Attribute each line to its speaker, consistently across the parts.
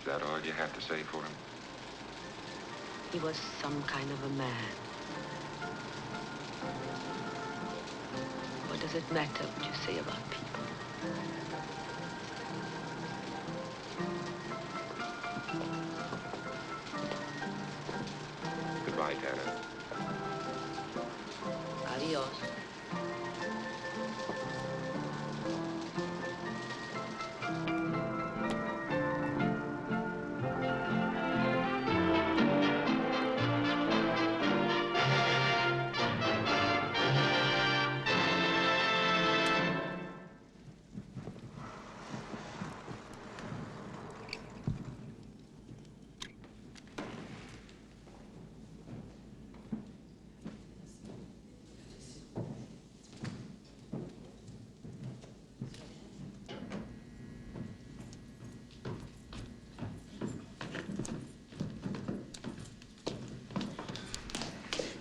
Speaker 1: Is that all you have to say for him?
Speaker 2: He was some kind of a man. What does it matter what you say about people?
Speaker 1: Goodbye, Tanner.
Speaker 2: Adios.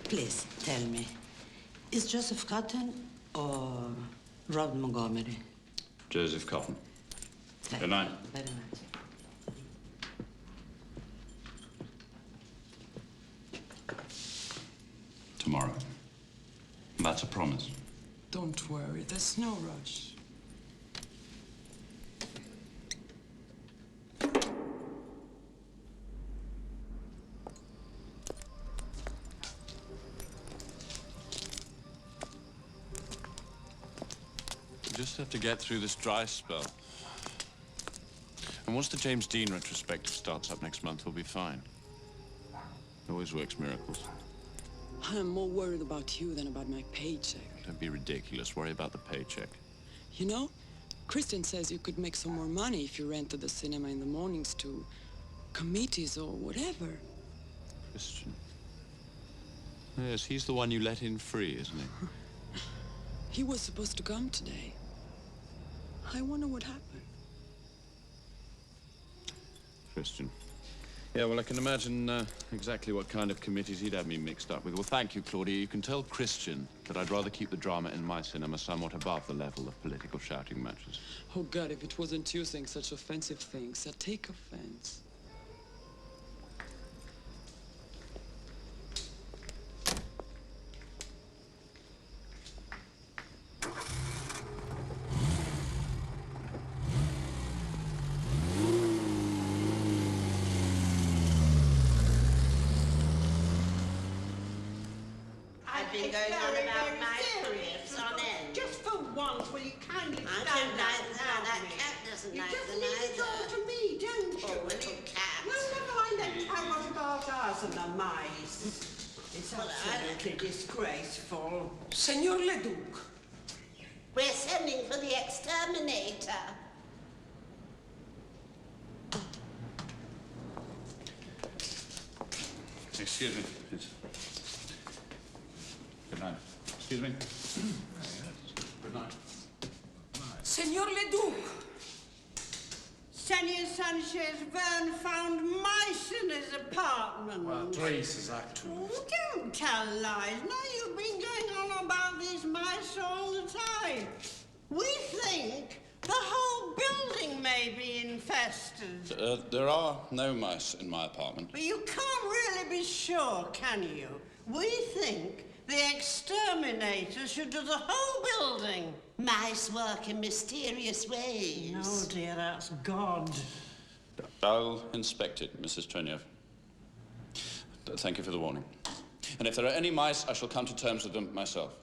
Speaker 3: Please, tell me, is Joseph Cotton or Rod Montgomery?
Speaker 4: Joseph Cotton.
Speaker 3: Thank
Speaker 4: Good night.
Speaker 3: you very much.
Speaker 4: Tomorrow. That's a promise.
Speaker 5: Don't worry, there's no rush.
Speaker 4: We just have to get through this dry spell. And once the James Dean retrospective starts up next month, we'll be fine. It always works miracles.
Speaker 5: I'm more worried about you than about my paycheck.
Speaker 4: Don't be ridiculous. Worry about the paycheck.
Speaker 5: You know, Christian says you could make some more money if you rented the cinema in the mornings to committees or whatever.
Speaker 4: Christian. Yes, he's the one you let in free, isn't he?
Speaker 5: He was supposed to come today. I wonder what happened.
Speaker 4: Christian. Yeah, well, I can imagine exactly what kind of committees he'd have me mixed up with. Well, thank you, Claudia. You can tell Christian that I'd rather keep the drama in my cinema somewhat above the level of political shouting matches.
Speaker 5: Oh, God, if it wasn't you saying such offensive things, I'd take offense.
Speaker 6: I've been going on about my periods on end.
Speaker 7: Just for once, will you kindly
Speaker 6: I
Speaker 7: stand
Speaker 6: don't like
Speaker 7: up
Speaker 6: that.
Speaker 7: and
Speaker 6: That
Speaker 7: help me?
Speaker 6: cat doesn't
Speaker 7: You
Speaker 6: like
Speaker 7: just
Speaker 6: them
Speaker 7: need to
Speaker 6: either.
Speaker 7: talk to me, don't you?
Speaker 6: Oh, little cat.
Speaker 7: Well, never mind that cat. What about us and the mice? It's absolutely disgraceful. Senor Leduc.
Speaker 6: We're sending for the exterminator.
Speaker 4: Excuse me, please. Good night. Excuse me. Good night.
Speaker 7: Senor Leduc. Senor Sanchez Verne found mice in his apartment.
Speaker 8: Well, Trace is actually...
Speaker 7: Oh, don't tell lies. No, you've been going on about these mice all the time. We think the whole building may be infested.
Speaker 4: There are no mice in my apartment.
Speaker 7: But you can't really be sure, can you? We think the exterminator should do the whole building.
Speaker 6: Mice work in mysterious ways.
Speaker 7: No, dear, that's God.
Speaker 4: I'll inspect it, Mrs. Trenev. Thank you for the warning. And if there are any mice, I shall come to terms with them myself.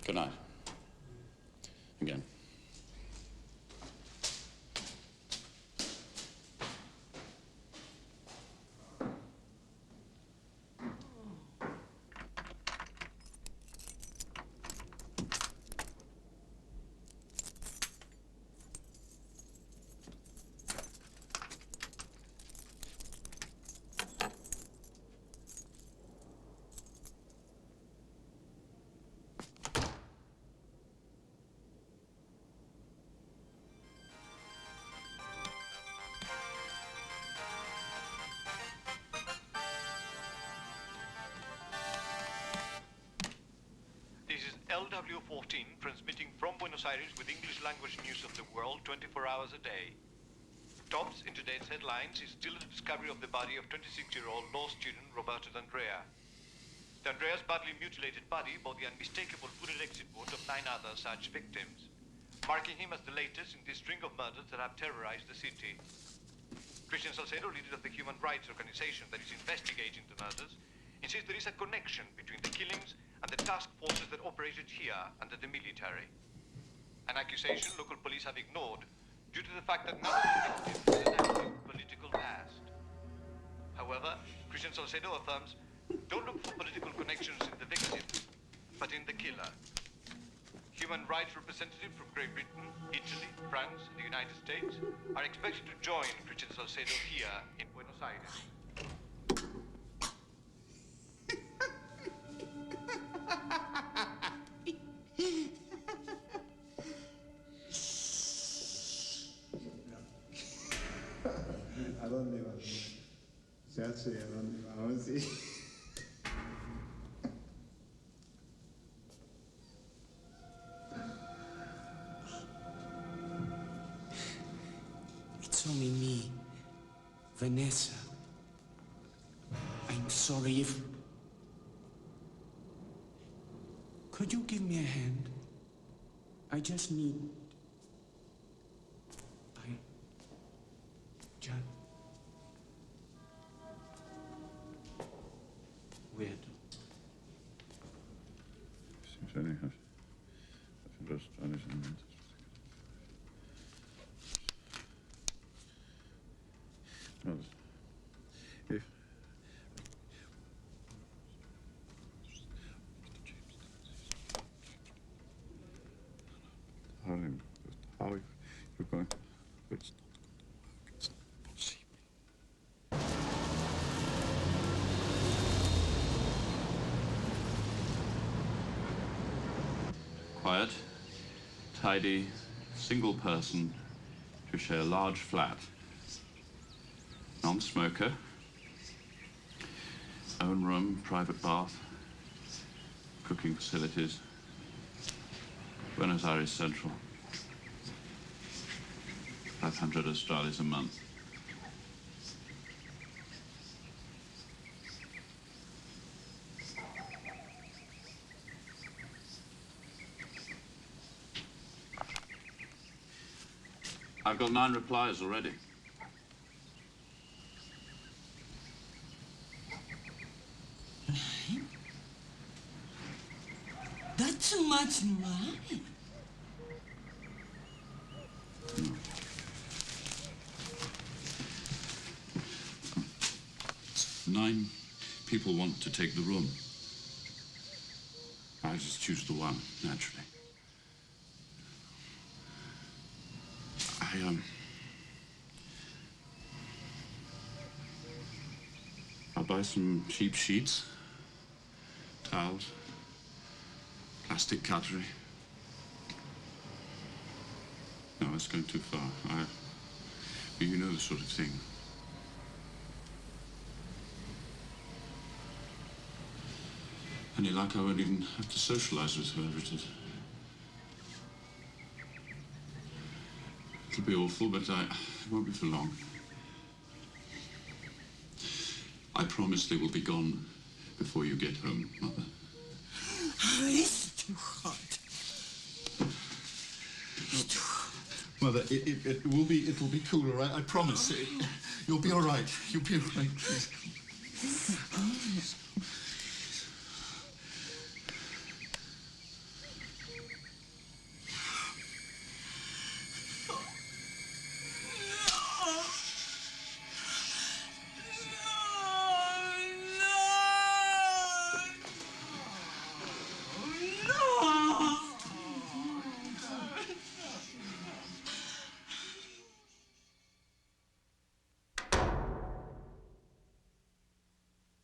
Speaker 4: Good night. Again.
Speaker 9: This is LW14 transmitting from Buenos Aires with English language news of the world 24 hours a day.
Speaker 8: Tops in today's headlines is still the discovery of the body of 26-year-old law student Roberto D'Andrea. D'Andrea's badly mutilated body bore the unmistakable bullet exit wound of 9 other such victims, marking him as the latest in this string of murders that have terrorized the city. Christian Salcedo, leader of the human rights organization that is investigating the murders, insists there is a connection between the killings and the task forces that operated here under the military. An accusation local police have ignored due to the fact that none of the victims had an active political past. However, Christian Salcedo affirms, don't look for political connections in the victim, but in the killer. Human rights representatives from Great Britain, Italy, France, and the United States are expected to join Christian Salcedo here in Buenos Aires.
Speaker 9: ¿A dónde vas? Ya sé a dónde vamos, sí.
Speaker 10: It's only me, Vanessa. I'm sorry if... Could you give me a hand? I just need... Weird.
Speaker 9: If how you're going, it's not possible.
Speaker 4: Quiet, tidy, single person to share a large flat. Non-smoker. Own room, private bath, cooking facilities. Buenos Aires Central. 500 Australias a month. I've got 9 replies already.
Speaker 3: That's too much money.
Speaker 4: 9 people want to take the room. I just choose the one, naturally. I'll buy some cheap sheets, towels, plastic cutlery. No, that's going too far. You know the sort of thing. Any luck, I won't even have to socialize with whoever it is. It'll be awful, but it won't be for long. I promise they will be gone before you get home, Mother.
Speaker 3: It's too hot.
Speaker 9: Mother, it'll be cool, all right? I promise. You'll be all right. You'll be all right, please.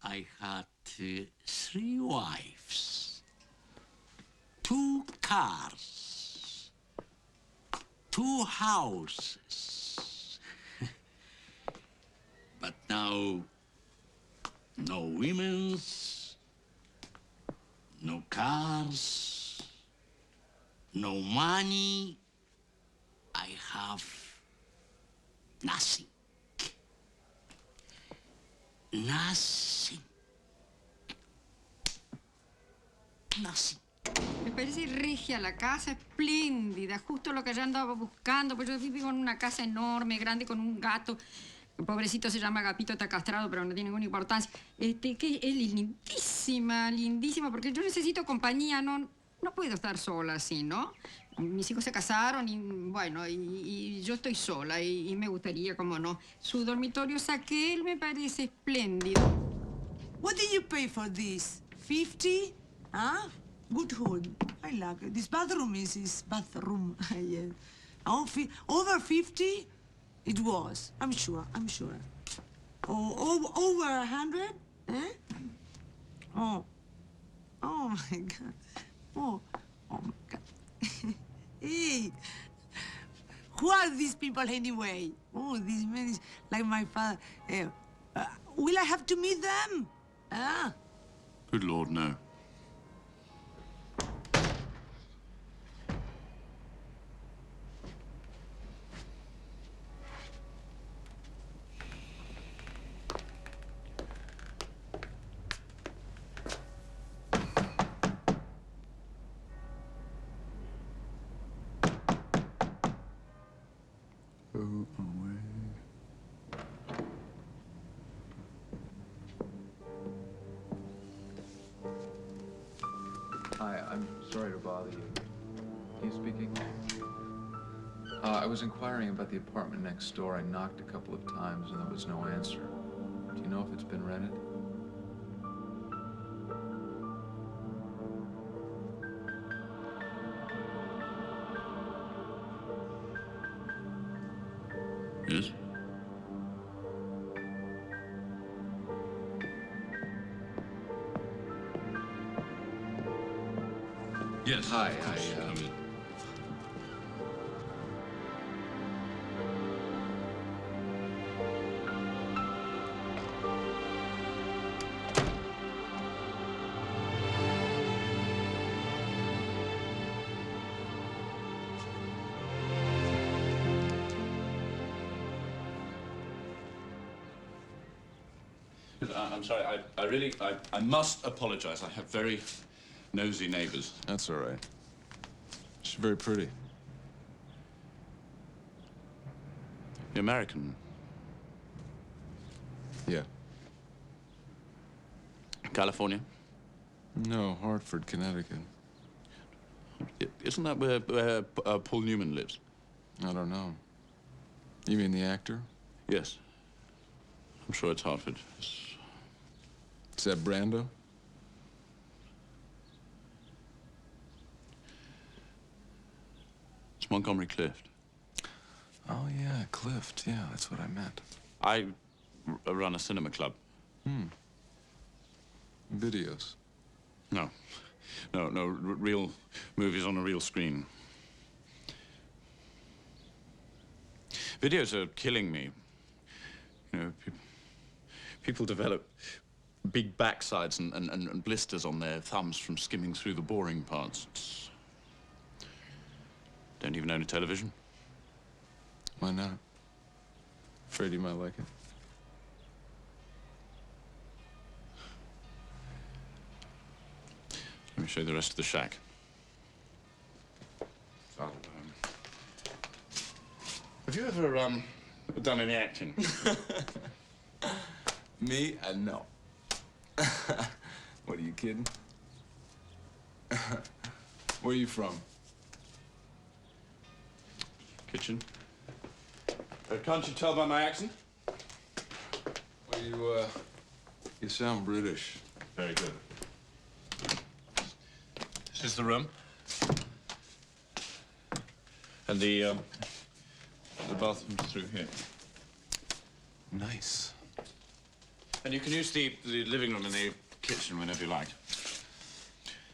Speaker 10: I had 3 wives, 2 cars, 2 houses. But now, no women's, no cars, no money. I have
Speaker 3: Nothing. Nothing. Nothing.
Speaker 11: Me parece regia la casa, espléndida, justo lo que yo andaba buscando, pues yo vivo en una casa enorme, grande, con un gato. El pobrecito se llama Agapito, está castrado, pero no tiene ninguna importancia. Que es lindísima, lindísima, porque yo necesito compañía, no puedo estar sola así, ¿no? Mis hijos se casaron y, bueno, y yo estoy sola y me gustaría, como no. Su dormitorio Saquel me parece espléndido.
Speaker 12: What did you pay for this? 50? Huh? Good hold. I like it. This bathroom is his bathroom. Yes. Over 50? It was. I'm sure. Oh, over 100? Eh? Oh. Oh, my God. Oh my God. Hey. Who are these people anyway? Oh, these men is like my father. Will I have to meet them? Ah.
Speaker 4: Good Lord, no.
Speaker 1: Hi, I'm sorry to bother you. Are you speaking? I was inquiring about the apartment next door. I knocked a couple of times and there was no answer. Do you know if it's been rented?
Speaker 4: Yes? Yes.
Speaker 1: Hi,
Speaker 4: Come in. I'm sorry, I must apologize. I have very nosy neighbors.
Speaker 13: That's all right. She's very pretty.
Speaker 4: You're American?
Speaker 13: Yeah.
Speaker 4: California?
Speaker 13: No, Hartford, Connecticut.
Speaker 4: Isn't that where Paul Newman lives?
Speaker 13: I don't know. You mean the actor?
Speaker 4: Yes. I'm sure it's Hartford.
Speaker 13: Is that Brando?
Speaker 4: It's Montgomery Clift.
Speaker 13: Oh, yeah, Clift. Yeah, that's what I meant.
Speaker 4: I run a cinema club.
Speaker 13: Videos.
Speaker 4: No, real movies on a real screen. Videos are killing me. You know, people develop big backsides and blisters on their thumbs from skimming through the boring parts. Don't even own a television.
Speaker 13: Why not? Afraid you might like it.
Speaker 4: Let me show you the rest of the shack. Have you ever done any acting?
Speaker 13: Me? No. What, are you kidding? Where are you from?
Speaker 4: Kitchen. Can't you tell by my accent?
Speaker 13: Well, you sound British.
Speaker 4: Very good. This is the room. And the bathroom's through here.
Speaker 13: Nice.
Speaker 4: And you can use the living room and the kitchen whenever you like.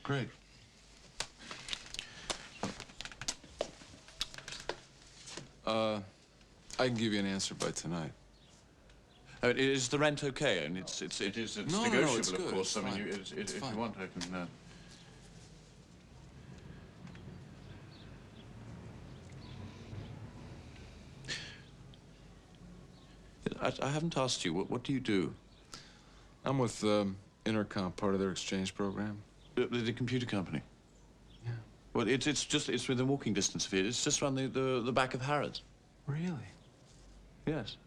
Speaker 13: Great. I can give you an answer by tonight.
Speaker 4: Is the rent okay? And it's
Speaker 13: No,
Speaker 4: negotiable,
Speaker 13: it's good.
Speaker 4: of course.
Speaker 13: It's
Speaker 4: I mean,
Speaker 13: fine.
Speaker 4: if you want, I can. I haven't asked you. What do you do?
Speaker 13: I'm with Intercom, part of their exchange program.
Speaker 4: The computer company?
Speaker 13: Yeah.
Speaker 4: Well, it's within walking distance of here. It's just around the back of Harrods.
Speaker 13: Really?
Speaker 4: Yes.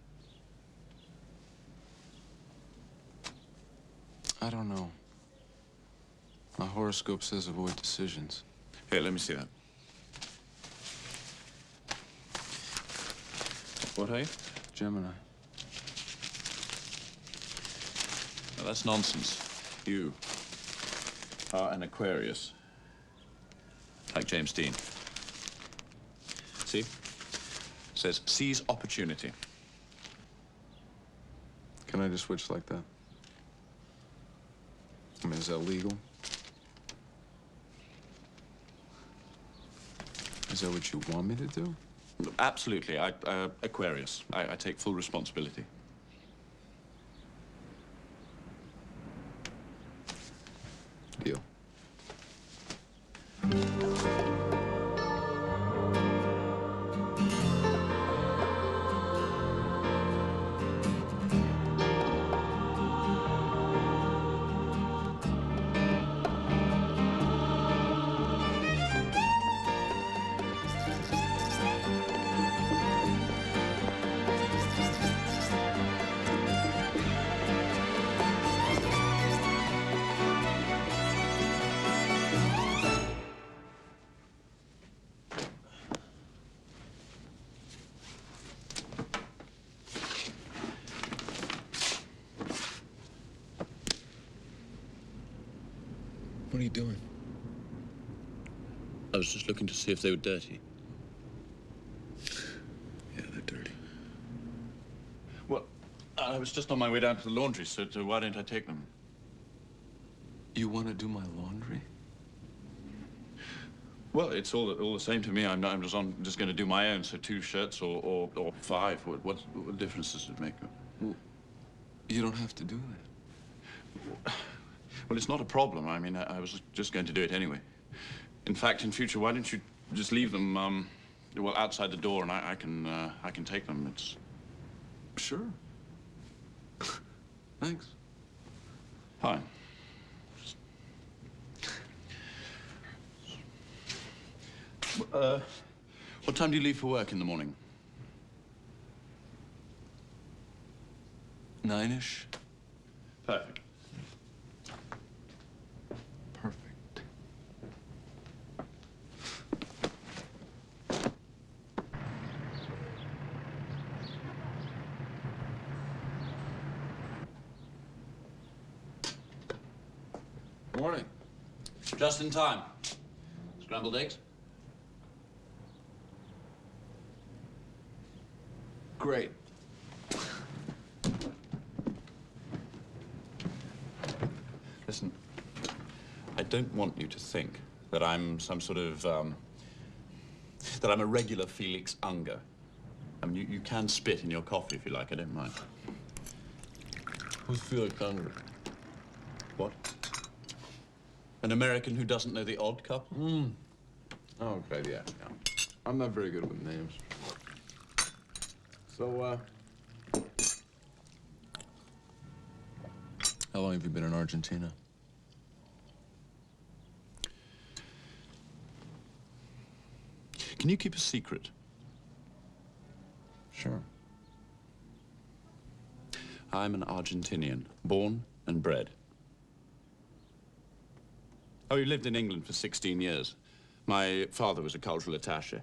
Speaker 13: I don't know. My horoscope says avoid decisions.
Speaker 4: Here, let me see that. What are you?
Speaker 13: Gemini.
Speaker 4: No, that's nonsense. You are an Aquarius. Like James Dean. See? It says, seize opportunity.
Speaker 13: Can I just switch like that? I mean, is that legal? Is that what you want me to do?
Speaker 4: Absolutely. Aquarius. I take full responsibility.
Speaker 13: Deal.
Speaker 4: What are you doing? I was just looking to see if they were dirty.
Speaker 13: Yeah, they're dirty.
Speaker 4: Well, I was just on my way down to the laundry, so why don't I take them?
Speaker 13: You want to do my laundry?
Speaker 4: Well, it's all the same to me. I'm just going to do my own. So 2 shirts or 5. What difference does it make?
Speaker 13: Well, you don't have to do that.
Speaker 4: Well, it's not a problem. I mean, I was just going to do it anyway. In fact, in future, why don't you just leave them, well, outside the door, and I can take them. It's
Speaker 13: Sure. Thanks.
Speaker 4: fine. What time do you leave for work in the morning?
Speaker 13: 9-ish?
Speaker 4: Perfect.
Speaker 13: Perfect.
Speaker 4: Morning. Just in time. Scrambled eggs?
Speaker 13: Great.
Speaker 4: Listen, I don't want you to think that I'm some sort of, that I'm a regular Felix Unger. I mean, you can spit in your coffee if you like, I don't mind.
Speaker 13: Who's Felix Unger?
Speaker 4: What? An American who doesn't know The Odd Couple?
Speaker 13: Oh, okay, yeah. I'm not very good with names. So, how long have you been in Argentina?
Speaker 4: Can you keep a secret?
Speaker 13: Sure.
Speaker 4: I'm an Argentinian, born and bred. Oh, you lived in England for 16 years. My father was a cultural attaché.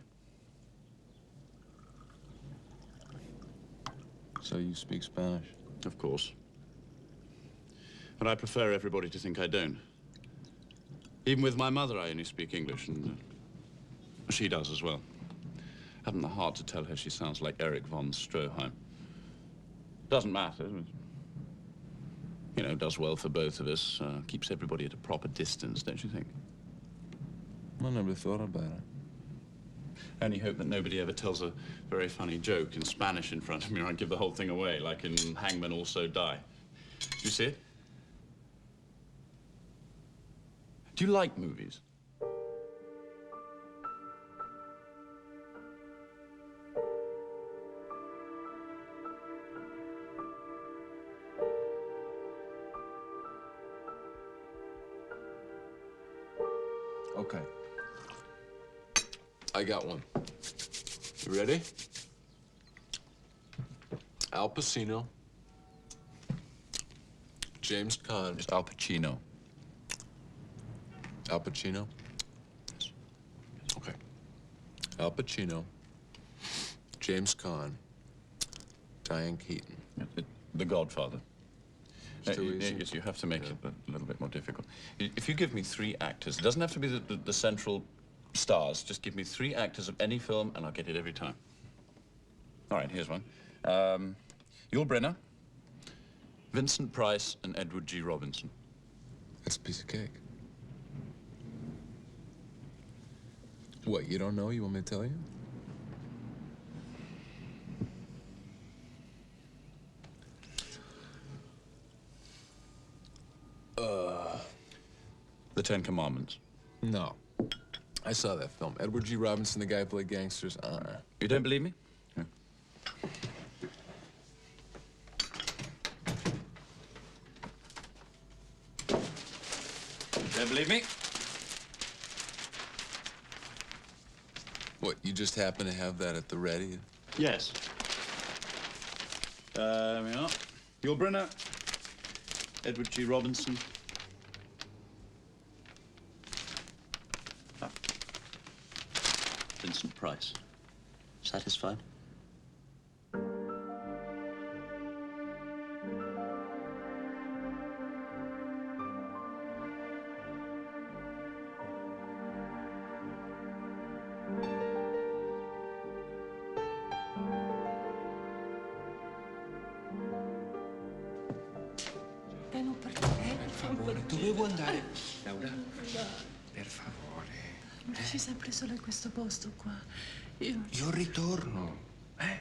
Speaker 13: So you speak Spanish?
Speaker 4: Of course. But I prefer everybody to think I don't. Even with my mother, I only speak English, and she does as well. Haven't the heart to tell her she sounds like Erich von Stroheim. Doesn't matter. You know, does well for both of us. Keeps everybody at a proper distance, don't you think?
Speaker 13: I never thought about it.
Speaker 4: Only hope that nobody ever tells a very funny joke in Spanish in front of me, or I'd give the whole thing away, like in Hangmen Also Die. You see it? Do you like movies?
Speaker 13: Okay. I got one. You ready? Al Pacino. James Caan.
Speaker 4: It's Al Pacino.
Speaker 13: Al Pacino? Okay. Al Pacino. James Caan. Diane Keaton.
Speaker 4: The Godfather.
Speaker 13: It's too easy.
Speaker 4: Yes, you have to make it a little bit more difficult. If you give me 3 actors, it doesn't have to be the central stars. Just give me 3 actors of any film, and I'll get it every time. All right, here's one. Yul Brynner, Vincent Price, and Edward G. Robinson.
Speaker 13: That's a piece of cake. What, you don't know? You want me to tell you?
Speaker 4: The 10 Commandments.
Speaker 13: No. I saw that film. Edward G. Robinson, the guy who played gangsters.
Speaker 4: You don't believe me? Yeah. Don't believe me?
Speaker 13: What, you just happen to have that at the ready?
Speaker 4: Yes. We are. Yul Brynner, Edward G. Robinson. Vincent Price. Satisfied?
Speaker 10: Dovevo andare. Laura, per favore.
Speaker 14: Ci sempre solo in questo posto qua.
Speaker 10: Io ritorno.
Speaker 14: Ehi.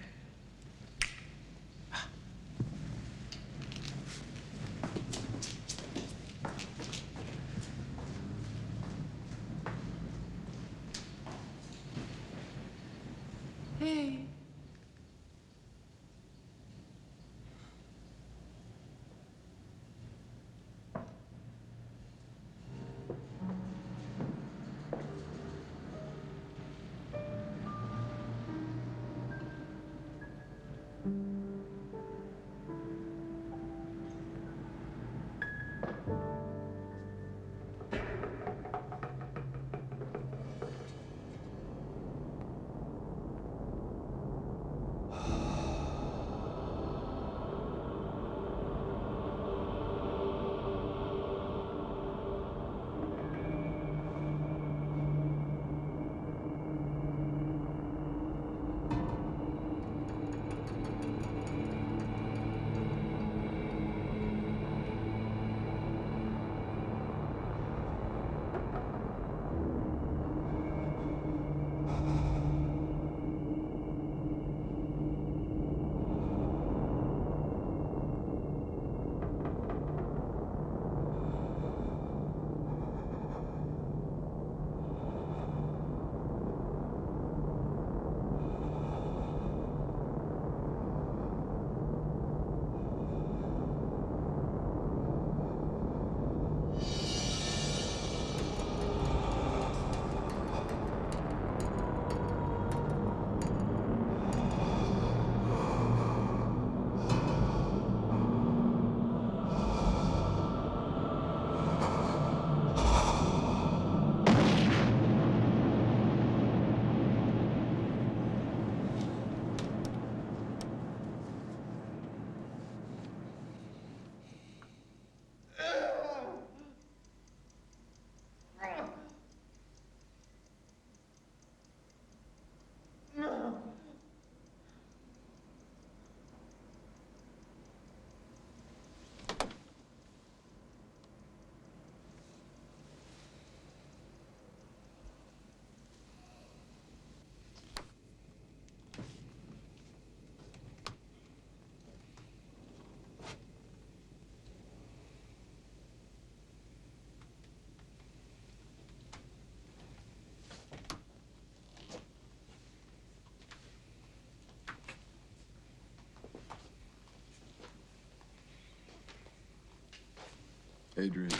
Speaker 13: Adrian.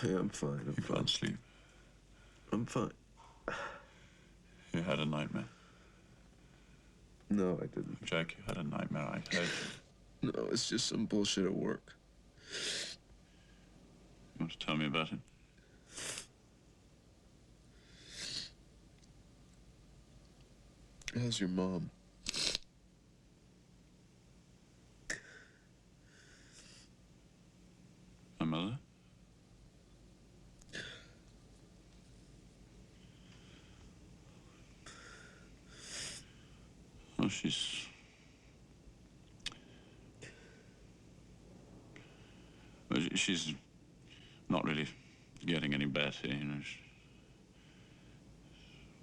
Speaker 13: Yeah, I'm fine.
Speaker 4: You can't sleep.
Speaker 13: I'm fine.
Speaker 4: You had a nightmare.
Speaker 13: No, I didn't.
Speaker 4: Jack, you had a nightmare. I heard you.
Speaker 13: No, it's just some bullshit at work.
Speaker 4: You want to tell me about it?
Speaker 13: How's your mom?
Speaker 4: My mother? Well, she's not really getting any better, you know.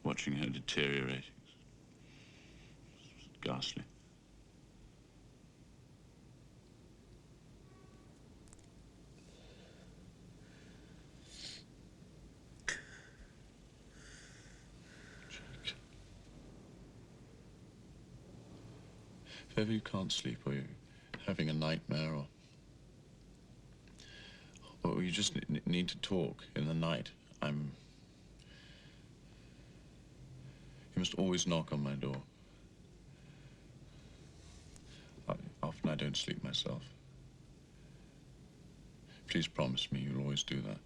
Speaker 4: Watching her deteriorate. It's ghastly. If ever you can't sleep, or you're having a nightmare, or you just need to talk in the night, you must always knock on my door. Often I don't sleep myself. Please promise me you'll always do that.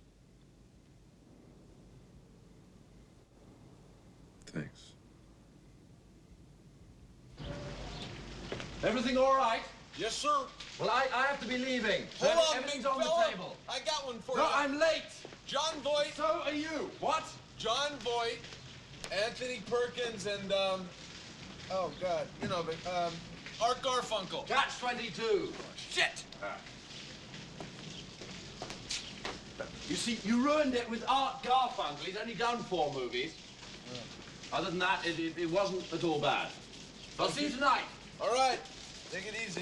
Speaker 13: Thanks.
Speaker 15: Everything all right?
Speaker 16: Yes, sir.
Speaker 15: Well, I have to be leaving.
Speaker 16: Hold on,
Speaker 15: Everything's
Speaker 16: big
Speaker 15: on the
Speaker 16: fella.
Speaker 15: table.
Speaker 16: I got one for you.
Speaker 15: No, I'm late.
Speaker 16: John Voight.
Speaker 15: So are you. What?
Speaker 16: John Voight, Anthony Perkins, and, oh, God, you know, but, Art Garfunkel.
Speaker 15: Catch 22.
Speaker 16: Shit!
Speaker 15: You see, you ruined it with Art Garfunkel. He's only done 4 movies. Other than that, it wasn't at all bad. I'll see you tonight.
Speaker 16: All right. Take it easy.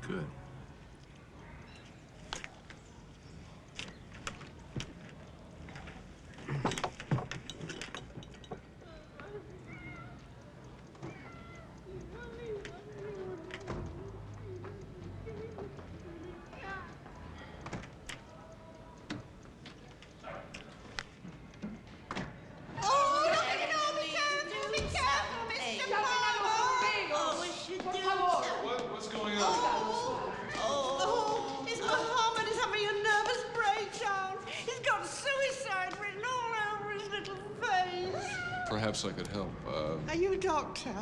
Speaker 13: Good.
Speaker 7: What's going on? Oh, it's Muhammad. He's having a nervous breakdown. He's got suicide written all over his little face.
Speaker 13: Perhaps I could help.
Speaker 7: Are you a doctor?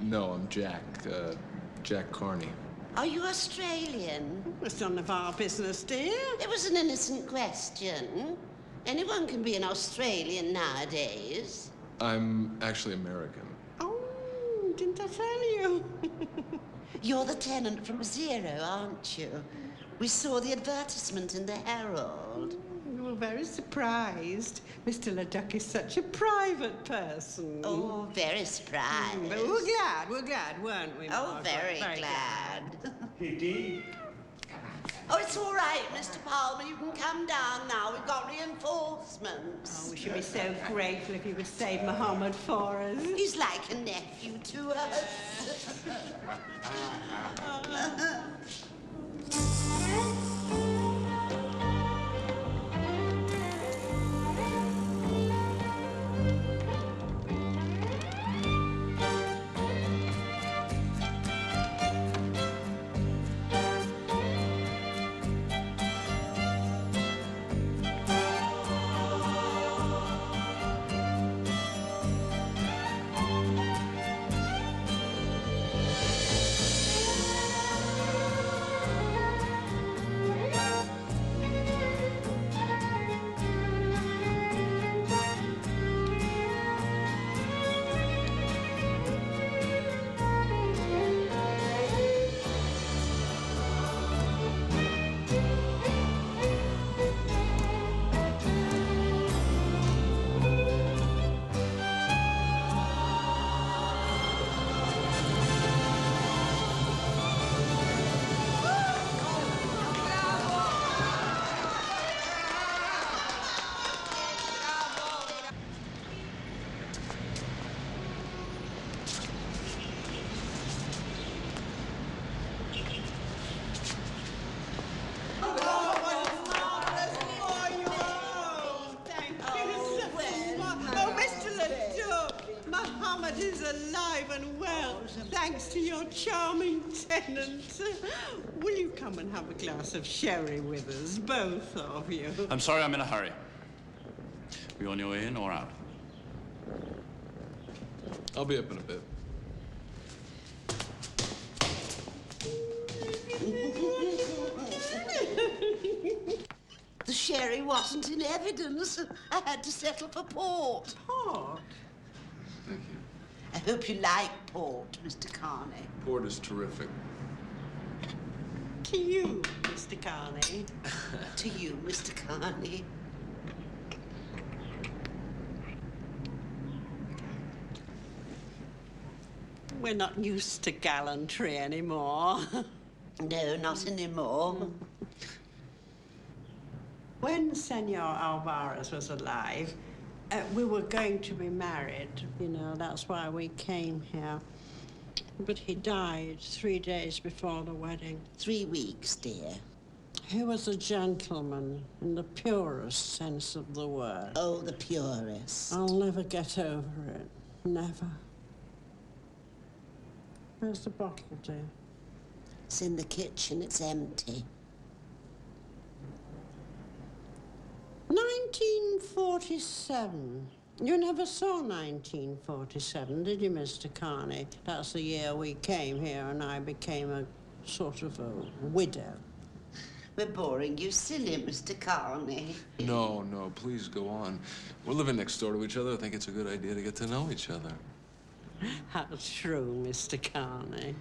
Speaker 13: No, I'm Jack. Jack Carney.
Speaker 6: Are you Australian?
Speaker 7: It's none of our business, dear.
Speaker 6: It was an innocent question. Anyone can be an Australian nowadays.
Speaker 13: I'm actually American.
Speaker 7: Oh, didn't I tell you?
Speaker 6: You're the tenant from Zero, aren't you? We saw the advertisement in the Herald.
Speaker 7: Well, very surprised. Mr. Leduc is such a private person.
Speaker 6: Oh, very surprised.
Speaker 7: But we're glad, weren't we,
Speaker 6: Oh,
Speaker 7: Margaret?
Speaker 6: very glad.
Speaker 15: Kitty?
Speaker 6: Oh, it's all right, Mr. Palmer. You can come down now. We've got reinforcements.
Speaker 7: Oh, we should be so grateful if you would save Muhammad for us.
Speaker 6: He's like a nephew to us.
Speaker 7: Muhammad is alive and well, thanks to your charming tenant. Will you come and have a glass of sherry with us, both of you?
Speaker 4: I'm sorry, I'm in a hurry. Are you on your way in or out?
Speaker 13: I'll be up in a bit.
Speaker 6: The sherry wasn't in evidence. I had to settle for port.
Speaker 7: Port?
Speaker 1: Thank you.
Speaker 6: I hope you like port, Mr. Carney.
Speaker 1: Port is terrific.
Speaker 7: To you, Mr. Carney.
Speaker 6: To you, Mr. Carney.
Speaker 7: We're not used to gallantry anymore.
Speaker 6: No, not anymore.
Speaker 7: When Senor Alvarez was alive, we were going to be married. You know, that's why we came here. But he died 3 days before the wedding.
Speaker 6: 3 weeks, dear.
Speaker 7: He was a gentleman in the purest sense of the word.
Speaker 6: Oh, the purest.
Speaker 7: I'll never get over it. Never. Where's the bottle, dear?
Speaker 6: It's in the kitchen. It's empty.
Speaker 7: 1947. You never saw 1947, did you, Mr. Carney? That's the year we came here and I became a sort of a widow.
Speaker 6: We're boring you silly, Mr. Carney.
Speaker 13: No, no, please go on. We're living next door to each other. I think it's a good idea to get to know each other.
Speaker 7: How true, Mr. Carney.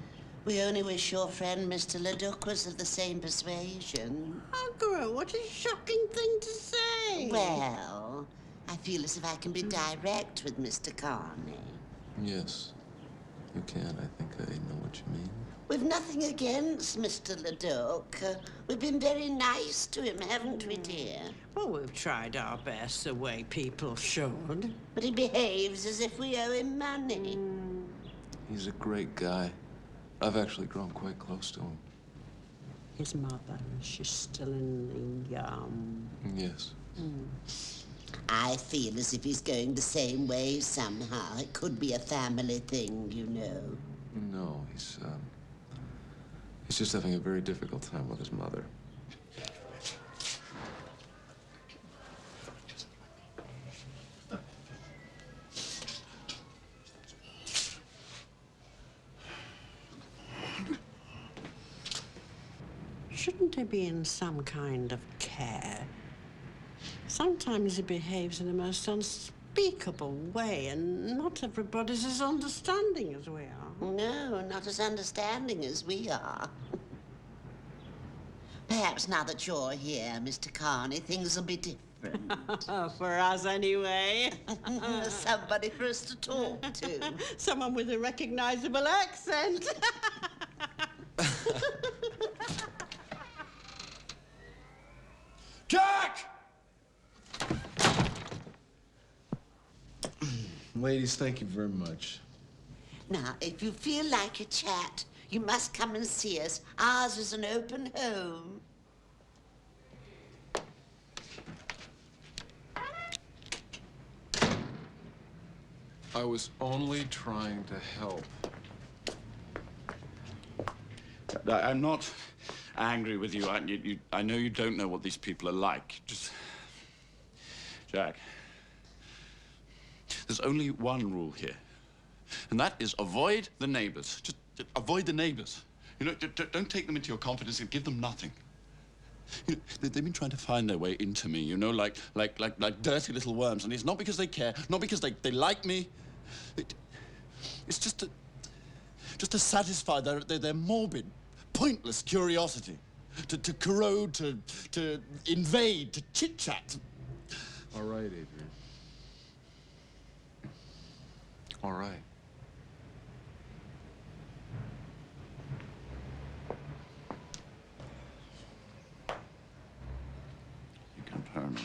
Speaker 6: We only wish your friend Mr. Leduc was of the same persuasion.
Speaker 7: Margaret, what a shocking thing to say.
Speaker 6: Well, I feel as if I can be direct with Mr. Carney.
Speaker 13: Yes, you can. I think I know what you mean.
Speaker 6: We've nothing against Mr. Leduc. We've been very nice to him, haven't we, dear?
Speaker 7: Well, we've tried our best the way people should.
Speaker 6: But he behaves as if we owe him money.
Speaker 13: He's a great guy. I've actually grown quite close to him.
Speaker 7: His mother, she's still in the,
Speaker 13: Yes.
Speaker 6: I feel as if he's going the same way somehow. It could be a family thing, you know.
Speaker 13: No, he's just having a very difficult time with his mother.
Speaker 7: Shouldn't he be in some kind of care? Sometimes he behaves in the most unspeakable way, and not everybody's as understanding as we are.
Speaker 6: No, not as understanding as we are. Perhaps now that you're here, Mr. Carney, things will be different.
Speaker 7: For us, anyway.
Speaker 6: Somebody for us to talk to.
Speaker 7: Someone with a recognizable accent.
Speaker 16: Jack! Ladies, thank you very much.
Speaker 6: Now, if you feel like a chat, you must come and see us. Ours is an open home.
Speaker 13: I was only trying to help.
Speaker 4: I'm not angry with you. I know you don't know what these people are like. Just... Jack, there's only one rule here, and that is avoid the neighbors. Just avoid the neighbors. You know, don't take them into your confidence and give them nothing. You know, they've been trying to find their way into me, you know, like dirty little worms. And it's not because they care, not because they like me. It's just to satisfy their morbid, pointless curiosity. To corrode, to invade, to chit-chat.
Speaker 13: All right, Adrian. All right.
Speaker 4: You can turn me.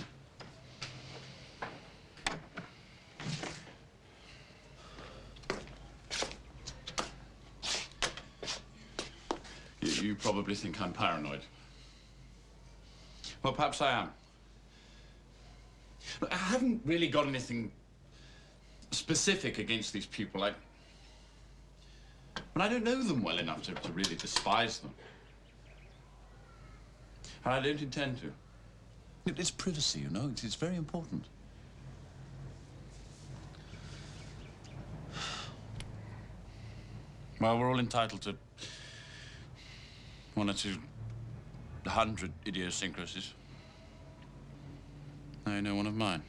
Speaker 4: You probably think I'm paranoid. Well, perhaps I am. I haven't really got anything specific against these people. But I don't know them well enough to really despise them. And I don't intend to. It's privacy, you know. It's very important. Well, we're all entitled to 1 or 200 idiosyncrasies. I know one of mine.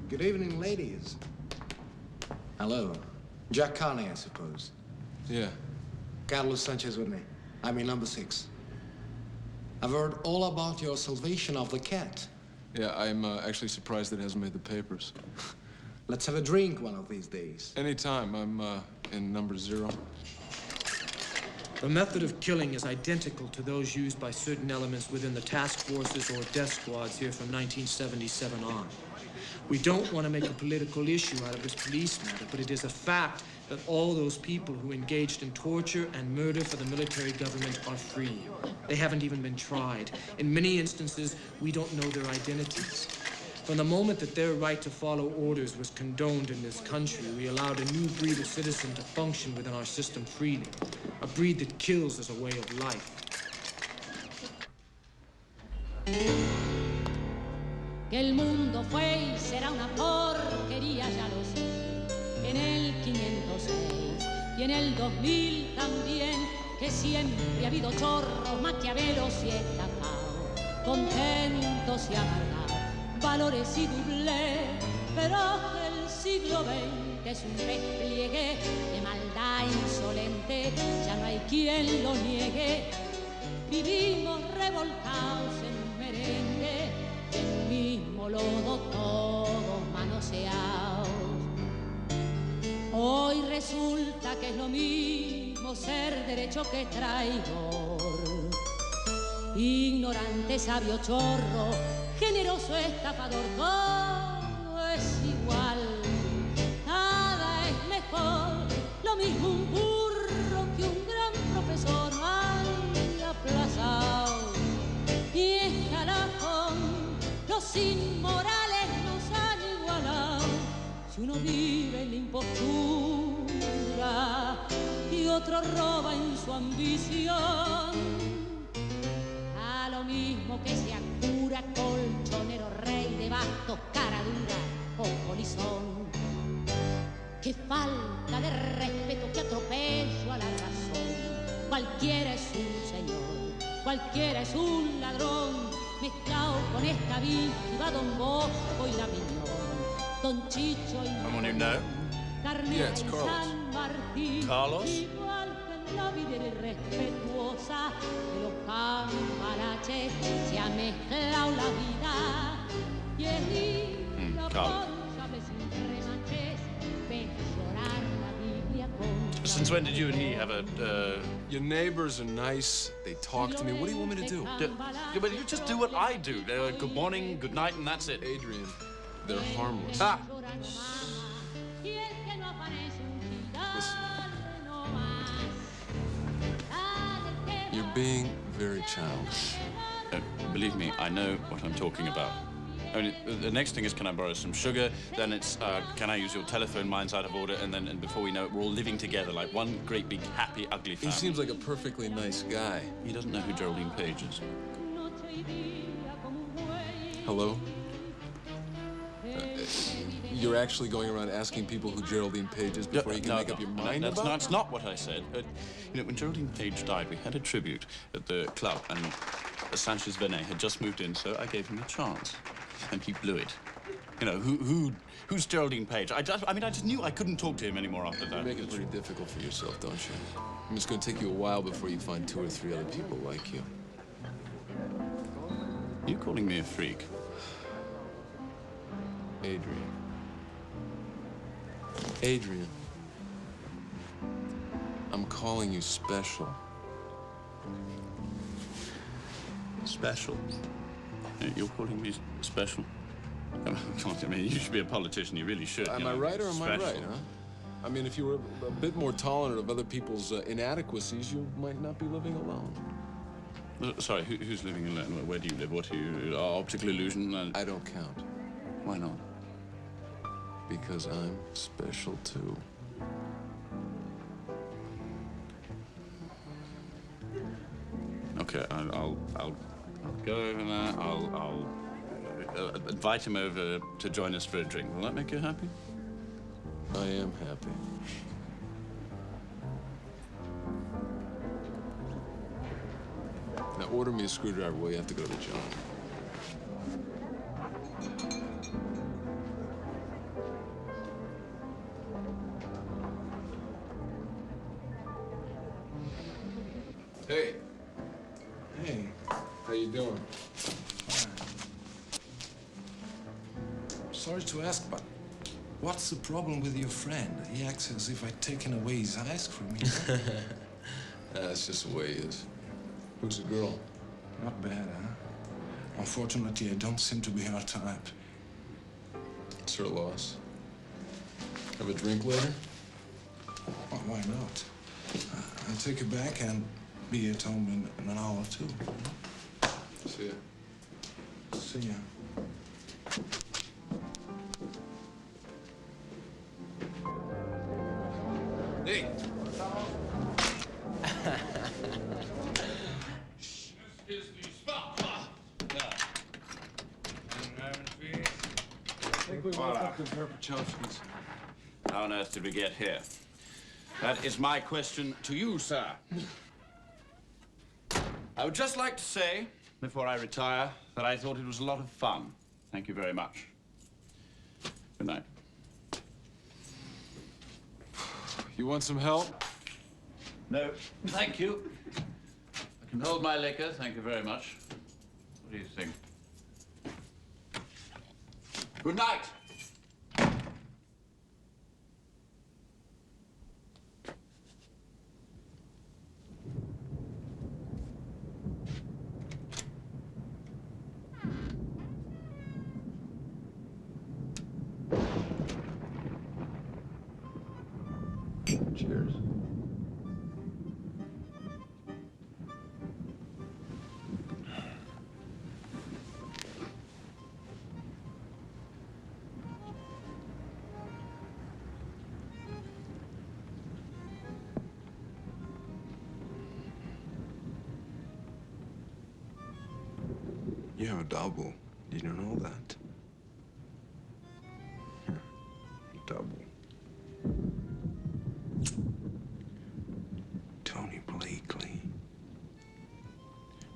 Speaker 17: Good evening, ladies. Hello. Jack Carney, I suppose.
Speaker 13: Yeah.
Speaker 17: Carlos Sanchez with me. I'm in number 6. I've heard all about your salvation of the cat.
Speaker 13: Yeah, I'm actually surprised it hasn't made the papers.
Speaker 17: Let's have a drink one of these days.
Speaker 13: Anytime. I'm in number 0.
Speaker 18: The method of killing is identical to those used by certain elements within the task forces or death squads here from 1977 on. We don't want to make a political issue out of this police matter, but it is a fact that all those people who engaged in torture and murder for the military government are free. They haven't even been tried. In many instances, we don't know their identities. From the moment that their right to follow orders was condoned in this country, we allowed a new breed of citizen to function within our system freely. A breed that kills as a way of life.
Speaker 19: Que el mundo fue y será una porquería, ya lo sé. En el 506 y en el 2000 también, que siempre ha habido chorros, maquiavelos y estafados, contentos y amargados, valores y doblez, pero el siglo XX es un despliegue de maldad insolente, ya no hay quien lo niegue. Vivimos revolcados en un merengue, el mismo lodo, todos manoseados. Hoy resulta que es lo mismo ser derecho que traidor, ignorante, sabio, chorro, generoso, estafador, todo es igual, nada es mejor, lo mismo un burro que un gran profesor, ay, aplazado y escalafón, los inmorales nos han igualado, si uno vive en la impostura y otro roba en su ambición, a lo mismo que sea cura, colchonero, rey de bastos, cara dura o polizón. Qué falta de respeto, qué atropello a la razón. Cualquiera es un señor, cualquiera es un ladrón, mezclado con esta víctima, Don Bosco y la Miñón. Don Chicho y
Speaker 4: Someone you know?
Speaker 19: Carmela
Speaker 13: it's
Speaker 19: y
Speaker 13: Carlos.
Speaker 19: San Martín.
Speaker 4: Carlos?
Speaker 19: Igual que en la vida irrespetuosa de los cambalaches se ha mezclado la vida y es lindo
Speaker 4: Carlos.
Speaker 19: por llaves sin remaches ver llorar la Biblia con
Speaker 4: Since when did you and he have a,
Speaker 13: Your neighbors are nice. They talk to me. What do you want me to do?
Speaker 4: But you just do what I do. Good morning, good night, and that's it.
Speaker 13: Adrian, they're harmless.
Speaker 4: Ah!
Speaker 13: You're being very childish.
Speaker 4: Believe me, I know what I'm talking about. I mean, the next thing is, can I borrow some sugar? Then it's, can I use your telephone? Mine's out of order. And before we know it, we're all living together like one great big happy ugly family.
Speaker 13: He seems like a perfectly nice guy.
Speaker 4: He doesn't know who Geraldine Page is.
Speaker 13: Hello? You're actually going around asking people who Geraldine Page is before you can make up your mind about?
Speaker 4: That's not what I said. You know, when Geraldine Page died, we had a tribute at the club, and Sanchez Benet had just moved in, so I gave him a chance. And he blew it. You know, who's Geraldine Page? I just knew I couldn't talk to him anymore after that.
Speaker 13: You make it pretty difficult for yourself, don't you? I mean, it's going to take you a while before you find 2 or 3 other people like you.
Speaker 4: You calling me a freak?
Speaker 13: Adrian. Adrian. I'm calling you special.
Speaker 4: Special? You're calling me special? I mean, you should be a politician. You really should.
Speaker 13: Am I right or am I right, huh? I mean, if you were a bit more tolerant of other people's inadequacies, you might not be living alone.
Speaker 4: Sorry, who's living alone? Where do you live? What are you? Optical illusion?
Speaker 13: I don't count.
Speaker 4: Why not?
Speaker 13: Because I'm special, too.
Speaker 4: Okay, I'll go over there. I'll invite him over to join us for a drink. Will that make you happy?
Speaker 13: I am happy. Now order me a screwdriver while you have to go to John. Hey.
Speaker 17: Hey.
Speaker 13: How you doing?
Speaker 17: Sorry to ask, but what's the problem with your friend? He acts as if I'd taken away his ice cream.
Speaker 13: That's just the way he is. Who's the girl?
Speaker 17: Not bad, huh? Unfortunately, I don't seem to be her type.
Speaker 13: It's her loss. Have a drink later?
Speaker 17: Well, why not? I'll take her back and be at home in an hour or 2.
Speaker 13: See ya.
Speaker 17: See ya.
Speaker 13: Hey!
Speaker 4: How on earth did we get here? That is my question to you, sir. I would just like to say, before I retire, that I thought it was a lot of fun. Thank you very much. Good night.
Speaker 13: You want some help?
Speaker 4: No, thank you. I can hold my liquor, thank you very much. What do you think? Good night.
Speaker 13: Cheers.
Speaker 17: You have a double. Did you know that? Double. Tony Blakely.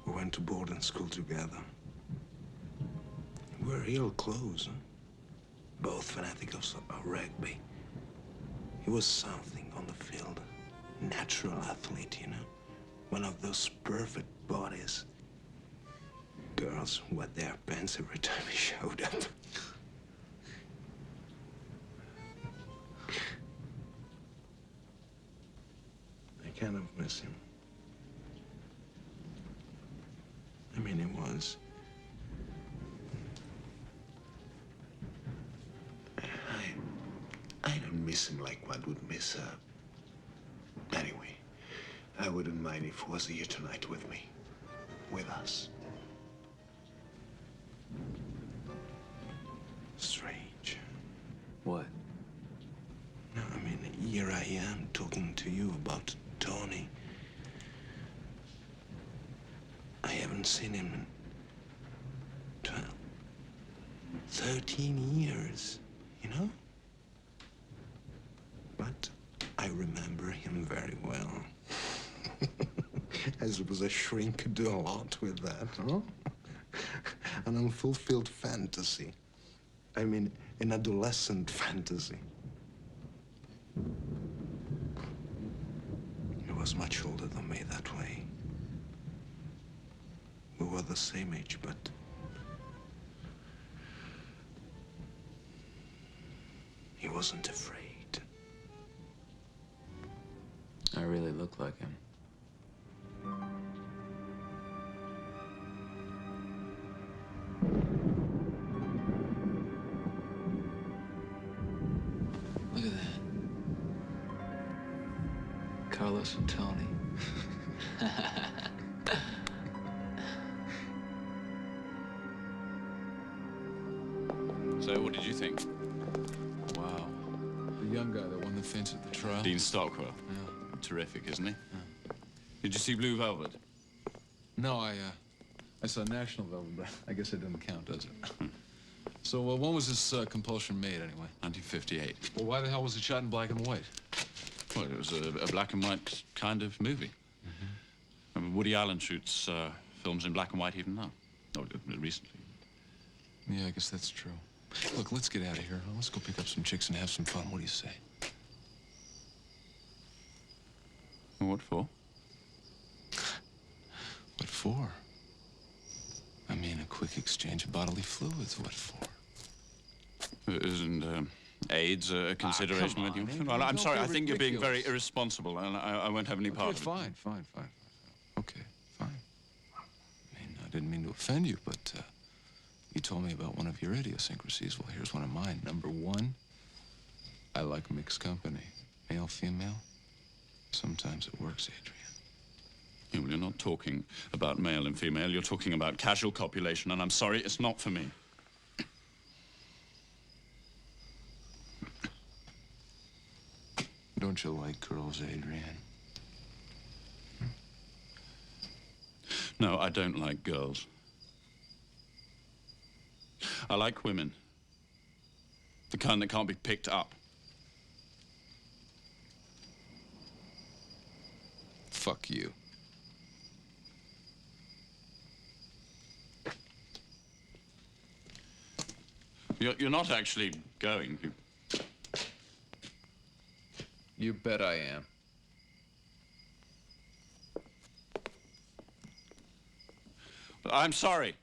Speaker 17: We went to boarding school together. We're real close, huh?
Speaker 20: both fanatics of rugby. He was something on the field. Natural athlete, you know? One of those perfect bodies. Girls wet their pants every time he showed up. I kind of miss him. I mean, it was... I don't miss him like one would miss her. Anyway, I wouldn't mind if he was here tonight with me. With us. Strange.
Speaker 1: What?
Speaker 20: No, I mean, here I am talking to you about Tony. I haven't seen him in 12, 13 years, you know? But I remember him very well. I suppose a shrink could do a lot with that, huh? An unfulfilled fantasy. I mean, an adolescent fantasy. He was much older than me that way. We were the same age, but... he wasn't afraid.
Speaker 1: I really look like him. Look at that. Carlos and Tony.
Speaker 4: So, what did you think?
Speaker 1: Wow. The young guy that won the fence at the trial.
Speaker 4: Dean Stockwell.
Speaker 1: Yeah.
Speaker 4: Terrific, isn't he? Yeah. Did you see Blue Velvet?
Speaker 1: No, I saw National Velvet, but I guess it doesn't count, does it? So, when was this compulsion made, anyway?
Speaker 4: 1958.
Speaker 1: Well, why the hell was it shot in black and white?
Speaker 4: Well, it was a black and white kind of movie. I mean, Woody Allen shoots films in black and white even now. Oh, recently.
Speaker 1: Yeah, I guess that's true. Look, let's get out of here. Let's go pick up some chicks and have some fun. What do you say?
Speaker 4: What for?
Speaker 1: What for? I mean, a quick exchange of bodily fluids. What for?
Speaker 4: Isn't AIDS a consideration with you? Well, I'm sorry. I think you're being very irresponsible, and I won't have any part of it.
Speaker 1: Fine. Okay, fine. I mean, I didn't mean to offend you, but you told me about one of your idiosyncrasies. Well, here's one of mine. Number one, I like mixed company. Male, female. Sometimes it works, Adrian.
Speaker 4: Yeah, well, you're not talking about male and female. You're talking about casual copulation, and I'm sorry, it's not for me.
Speaker 1: Don't you like girls, Adrian?
Speaker 4: No, I don't like girls. I like women. The kind that can't be picked up.
Speaker 1: Fuck you.
Speaker 4: You're not actually going.
Speaker 1: You bet I am.
Speaker 4: I'm sorry.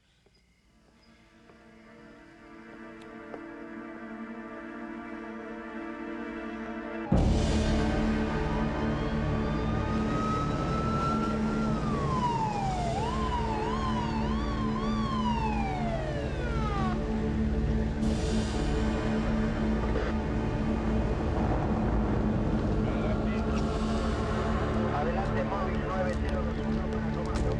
Speaker 21: Adelante, móvil 901 para comando.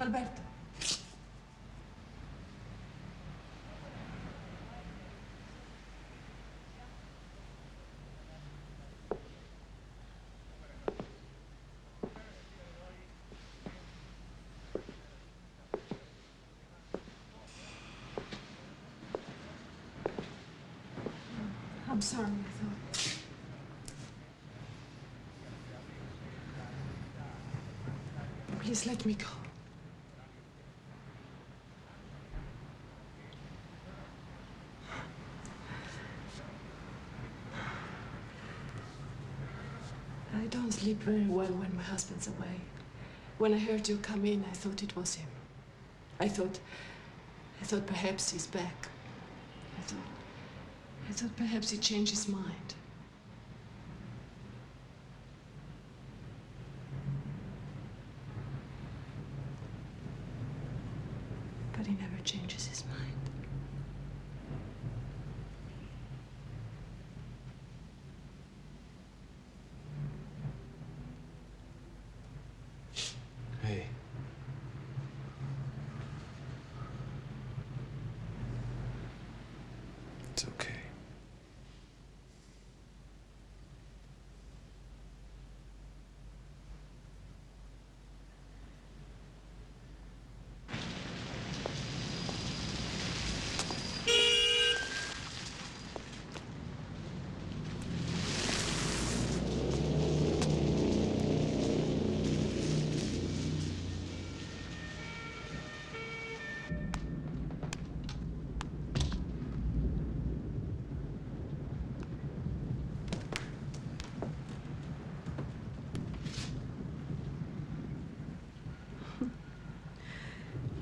Speaker 14: Alberto. I'm sorry, I thought. Please let me go. I don't sleep very well when my husband's away. When I heard you come in, I thought it was him. I thought perhaps he's back. I thought perhaps he changed his mind. But he never changes his mind.
Speaker 20: Hey. It's okay.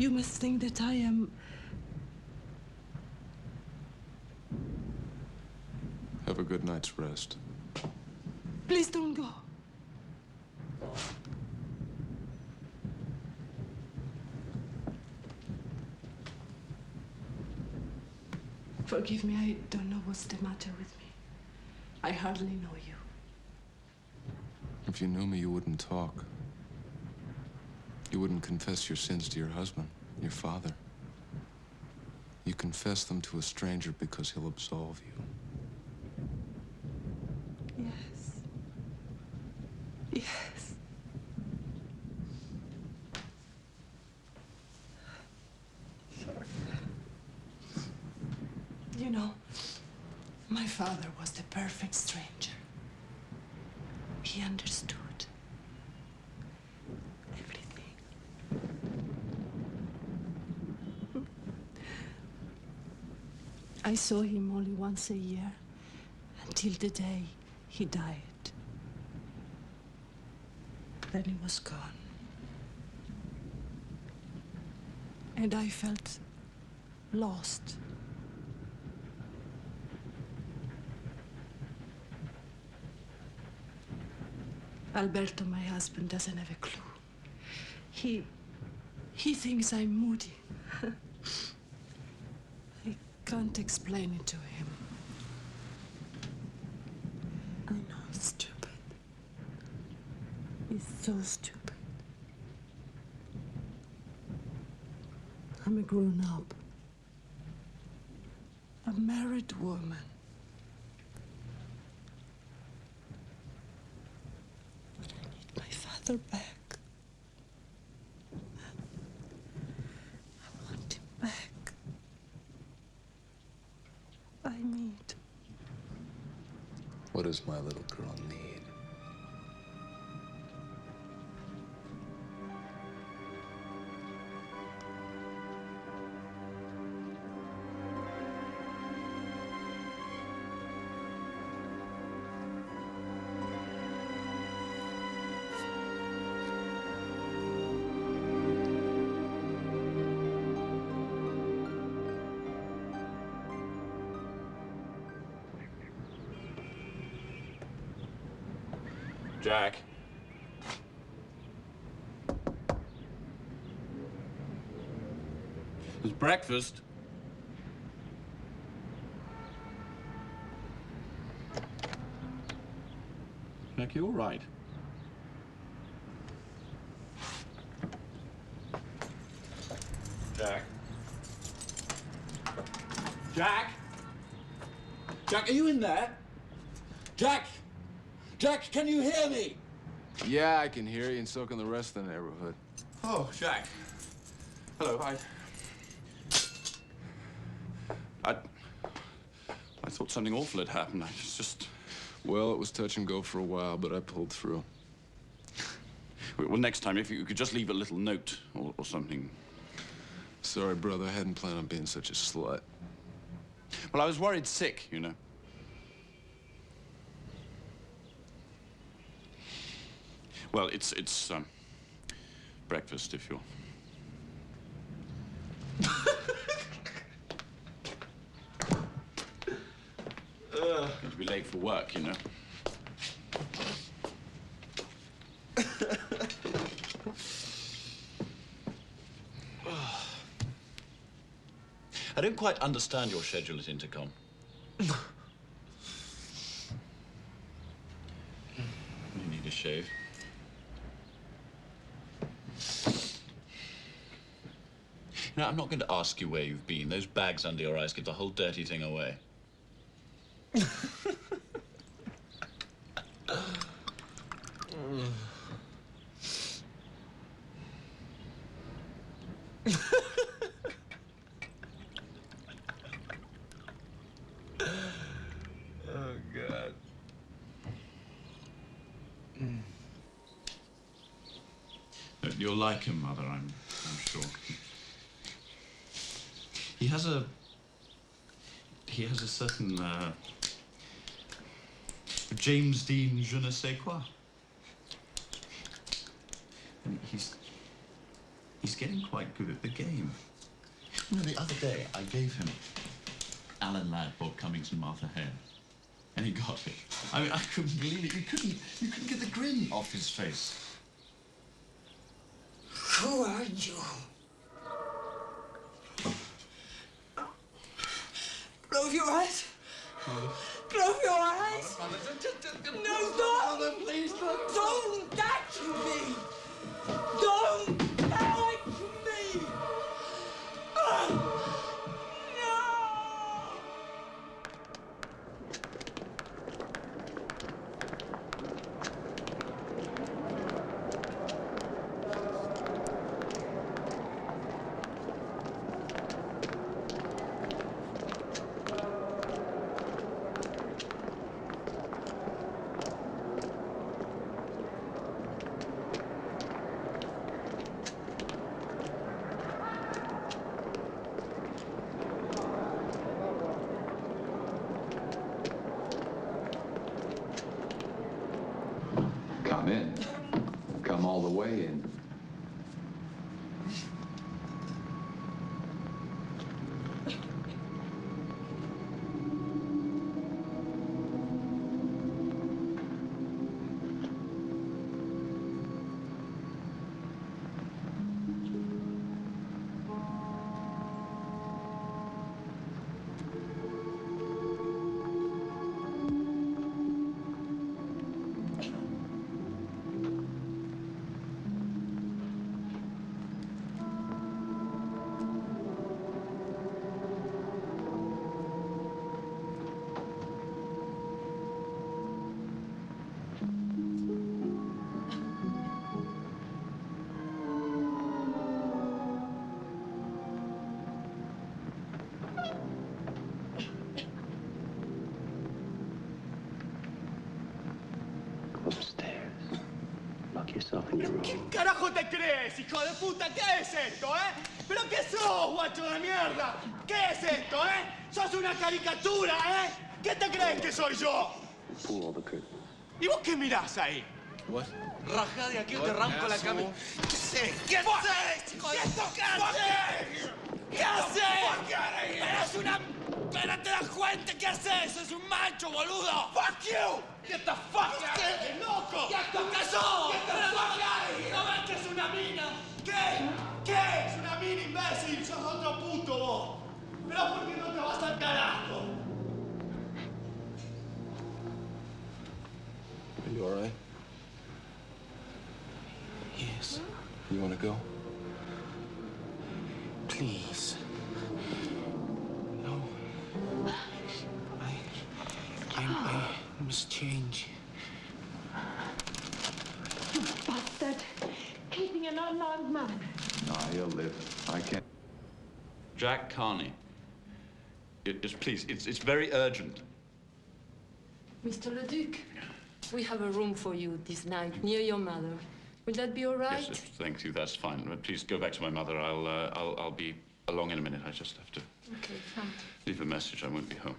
Speaker 14: You must think that I am...
Speaker 13: Have a good night's rest.
Speaker 14: Please don't go. Forgive me, I don't know what's the matter with me. I hardly know you.
Speaker 13: If you knew me, you wouldn't talk. You wouldn't confess your sins to your husband, your father. You confess them to a stranger because he'll absolve you.
Speaker 14: Yes. Yes. Sorry. You know, my father was the perfect stranger. He understood everything. I saw him only once a year, until the day he died. Then he was gone. And I felt lost. Alberto, my husband, doesn't have a clue. He thinks I'm moody. I can't explain it to him. I know it's stupid. It's so stupid. I'm a grown-up. A married woman. I need my father back. I want him back. I need.
Speaker 13: What does my little girl need?
Speaker 4: Jack. It's breakfast. Jack, you all right?
Speaker 15: Jack? Jack, are you in there? Jack? Jack, can you hear me?
Speaker 13: Yeah, I can hear you, and so can the rest of the neighborhood.
Speaker 15: Oh, Jack. Hello, I thought something awful had happened. I was just...
Speaker 13: Well, it was touch and go for a while, but I pulled through.
Speaker 15: Well, next time, if you could just leave a little note or something.
Speaker 13: Sorry, brother. I hadn't planned on being such a slut.
Speaker 15: Well, I was worried sick, you know. Well, it's breakfast, if you're... Going to be late for work, you know. I don't quite understand your schedule at Intercom. You need a shave. No, I'm not going to ask you where you've been. Those bags under your eyes give the whole dirty thing away.
Speaker 13: Oh, God.
Speaker 15: You'll like him, Mother, I'm sure. He has a certain, James Dean je ne sais quoi. And he's getting quite good at the game. You know, the other day, I gave him Alan Ladd, Bob Cummings, and Martha Hare. And he got it. I mean, I couldn't believe it. You couldn't get the grin off his face.
Speaker 12: Who are you? Close your eyes. Close your eyes. No, don't. Please don't touch me. Don't touch me. No.
Speaker 1: Come in. Come all the way in.
Speaker 20: Upstairs. Lock yourself in your room.
Speaker 21: ¿Qué carajo te crees, hijo de puta? ¿Qué es esto, ¿Pero qué sos, guacho de mierda? ¿Qué es esto, ¡Sos una caricatura, ¿Qué te crees que soy yo?
Speaker 20: Pull all the curtains.
Speaker 21: ¿Y vos qué mirás ahí?
Speaker 20: What?
Speaker 21: Rajá de aquí o te arranco la camisa. ¿Qué haces? ¿Qué haces, hijo de puta? ¿Qué haces? ¿Qué haces? ¡Eres una... ¡Pero te das cuenta qué haces! ¡Es un macho, boludo! ¡Fuck you! ¡Get the fuck out of here, loco! ¿Qué sos? ¡Get the fuck out of here! ¿No ves que es una mina? ¿Qué? ¿Qué? Es una mina, imbécil. Sos otro puto, vos. Pero ¿por qué no te vas al carajo?
Speaker 13: Are you all right?
Speaker 20: Yes.
Speaker 13: You want to go?
Speaker 20: Please. No.
Speaker 10: must change.
Speaker 14: You bastard! Keeping an unarmed man.
Speaker 4: No, he'll live. I can't. Jack Carney. Just please, it's very urgent.
Speaker 14: Mr. Leduc, we have a room for you this night near your mother. Will that be all right?
Speaker 4: Yes, thank you. That's fine. Please go back to my mother. I'll be along in a minute. I just have to
Speaker 14: Okay, come.
Speaker 4: leave a message. I won't be home.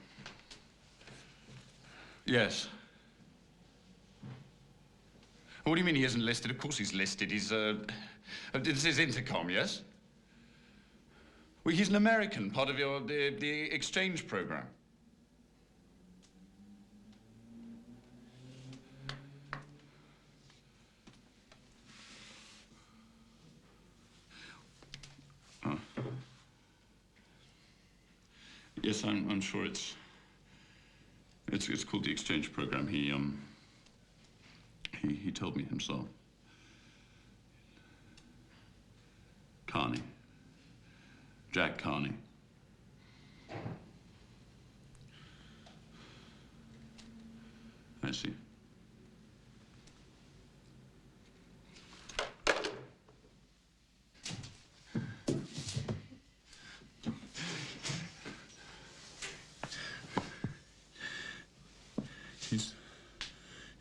Speaker 4: Yes. What do you mean he isn't listed? Of course he's listed. He's this is intercom, yes? Well, he's an American, part of the exchange program. Oh. Yes, I'm sure it's called the exchange program. He told me himself. Carney. Jack Carney. I see.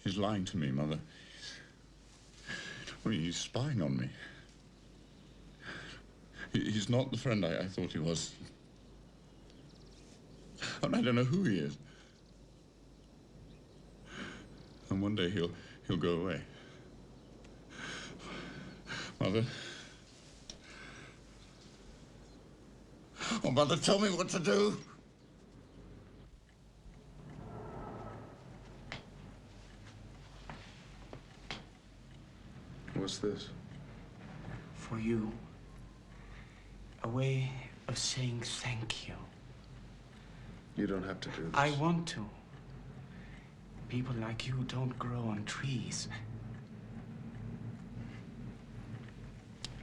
Speaker 4: He's lying to me, Mother. Well, he's spying on me. He's not the friend I thought he was. And I don't know who he is. And one day he'll go away. Mother. Oh, Mother, tell me what to do.
Speaker 1: What's this?
Speaker 10: For you. A way of saying thank you.
Speaker 1: You don't have to do this.
Speaker 10: I want to. People like you don't grow on trees.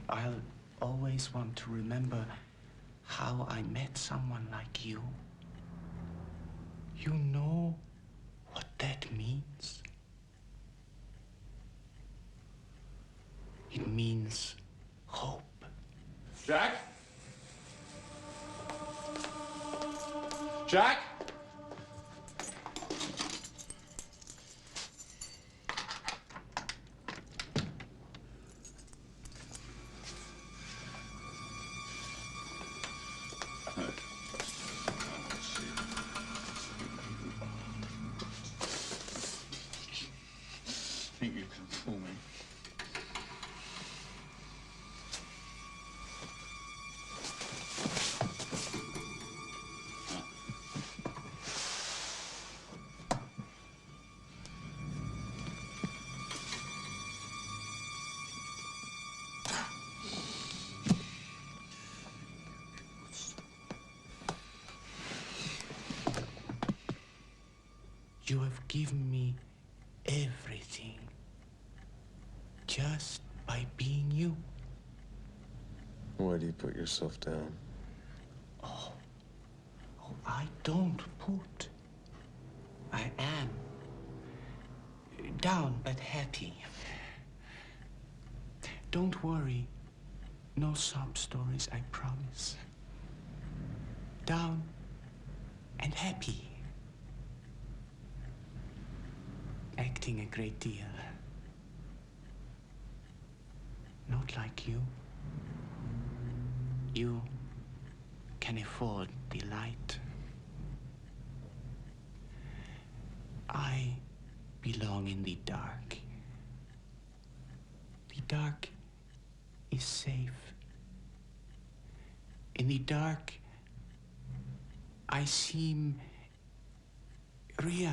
Speaker 10: I'll always want to remember how I met someone like you. You know what that means? It means hope.
Speaker 4: Jack? Jack? Think you can fool me?
Speaker 10: You have given me everything just by being you.
Speaker 13: Why do you put yourself down?
Speaker 10: Oh, I don't put. I am. Down but happy. Don't worry. No sob stories, I promise. Down and happy. Acting a great deal. Not like you. You can afford delight. I belong in the dark. The dark is safe. In the dark, I seem real.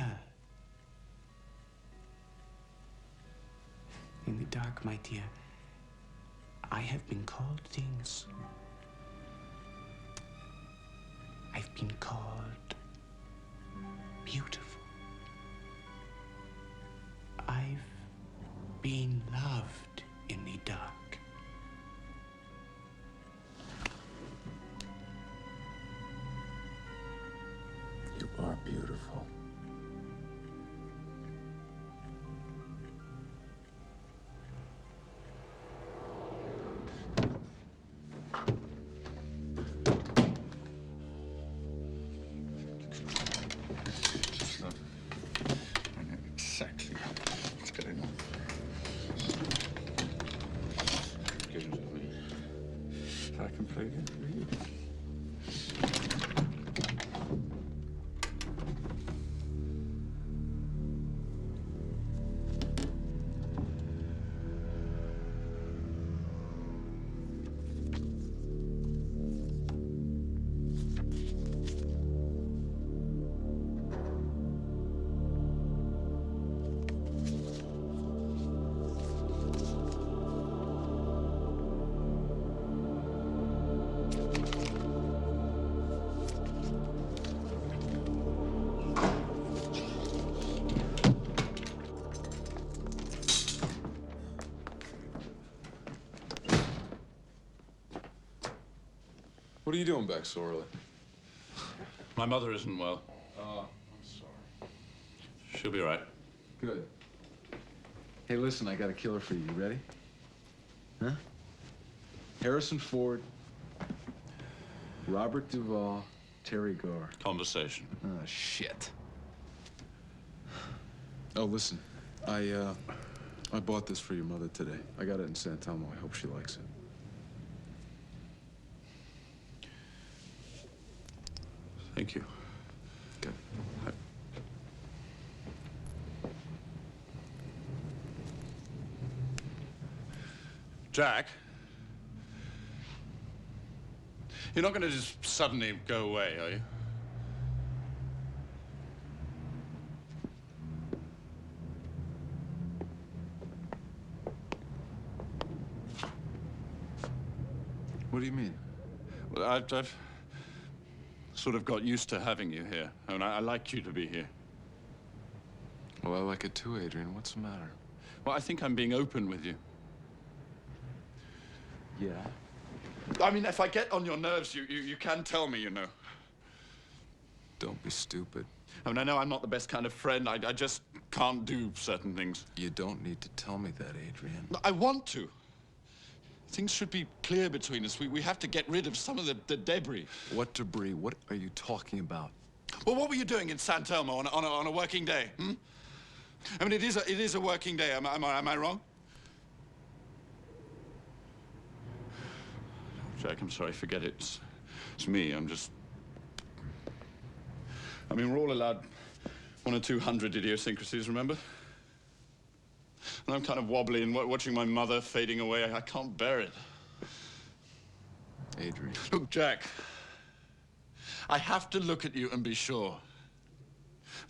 Speaker 10: In the dark, my dear, I have been called things. I've been called beautiful. I've been loved in the dark.
Speaker 13: You are beautiful. pack and play again.
Speaker 1: What are you doing back so early?
Speaker 4: My mother isn't well.
Speaker 1: Oh, I'm sorry.
Speaker 4: She'll be right.
Speaker 1: Good. Hey, listen, I got a killer for you. You ready? Huh? Harrison Ford, Robert Duvall, Terry Garr.
Speaker 4: Conversation.
Speaker 1: Oh, shit. Oh, listen, I bought this for your mother today. I got it in San Telmo. I hope she likes it.
Speaker 4: Thank you.
Speaker 1: Good.
Speaker 4: Jack, you're not going to just suddenly go away, are you?
Speaker 1: What do you mean?
Speaker 4: Well, I've sort of got used to having you here, and I like you to be here.
Speaker 13: Well, I like it too, Adrian. What's the matter?
Speaker 4: Well, I think I'm being open with you.
Speaker 1: Yeah?
Speaker 4: I mean, if I get on your nerves, you can tell me, you know.
Speaker 13: Don't be stupid.
Speaker 4: I mean, I know I'm not the best kind of friend. I just can't do certain things.
Speaker 13: You don't need to tell me that, Adrian.
Speaker 4: I want to. Things should be clear between us. We have to get rid of some of the debris.
Speaker 13: What debris? What are you talking about?
Speaker 4: Well, what were you doing in San Telmo on a working day? Hmm? I mean, it is a working day. Am I wrong? Jack, I'm sorry. Forget it. It's me. I mean, we're all allowed 1 or 200 idiosyncrasies, remember? And I'm kind of wobbly and watching my mother fading away. I can't bear it.
Speaker 13: Adrian.
Speaker 4: Look, Jack, I have to look at you and be sure.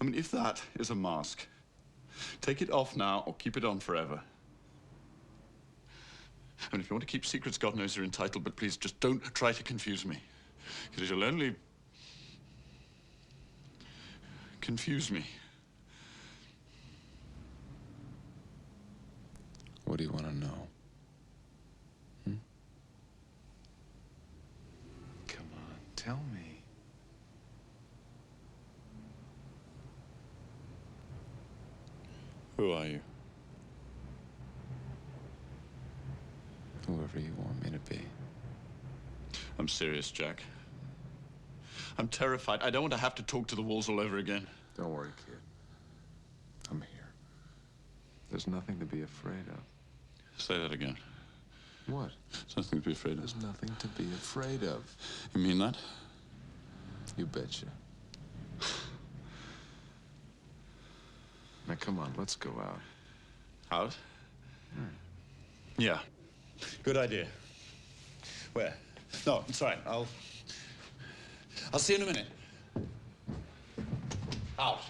Speaker 4: I mean, if that is a mask, take it off now or keep it on forever. I mean, if you want to keep secrets, God knows you're entitled, but please just don't try to confuse me. Because you'll only confuse me.
Speaker 13: What do you want to know? Hmm? Come on, tell me.
Speaker 4: Who are you?
Speaker 13: Whoever you want me to be.
Speaker 4: I'm serious, Jack. I'm terrified. I don't want to have to talk to the walls all over again.
Speaker 13: Don't worry, kid. I'm here. There's nothing to be afraid of.
Speaker 4: Say that again.
Speaker 13: What?
Speaker 4: There's nothing to be afraid of.
Speaker 13: There's nothing to be afraid of.
Speaker 4: You mean that?
Speaker 13: You betcha. Now, come on, let's go out.
Speaker 4: Out? Yeah. Good idea. Where? No, it's all right. I'll see you in a minute. Out.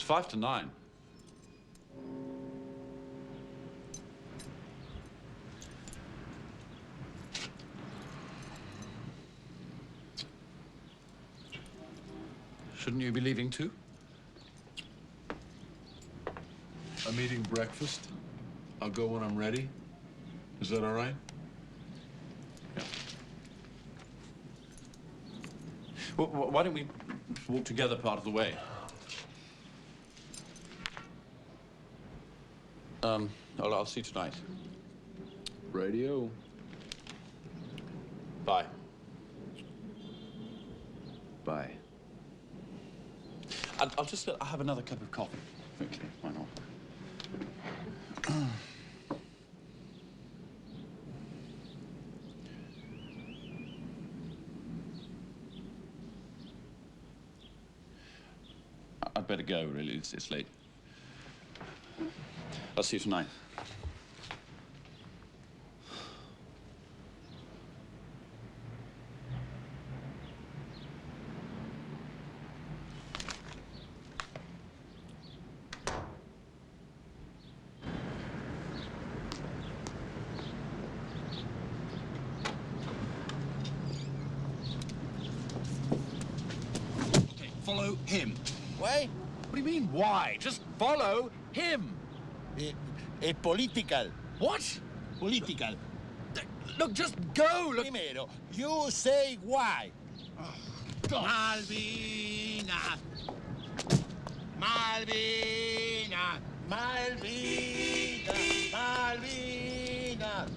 Speaker 4: 5 to 9. Shouldn't you be leaving too?
Speaker 13: I'm eating breakfast. I'll go when I'm ready. Is that all right?
Speaker 4: Yeah. Well, why don't we walk together part of the way? I'll see you tonight.
Speaker 13: Radio.
Speaker 4: Bye.
Speaker 13: Bye.
Speaker 4: I'll just I'll have another cup of coffee. Quickly, why not? I'd better go, really. It's late. I'll see you tonight.
Speaker 21: Follow him.
Speaker 2: Why?
Speaker 21: What do you mean, why? Just follow him.
Speaker 2: Political.
Speaker 21: What?
Speaker 2: Political.
Speaker 21: Look, just go. Look.
Speaker 2: Primero, you say why.
Speaker 21: Malvina.
Speaker 2: Malvina. Malvina. Malvina.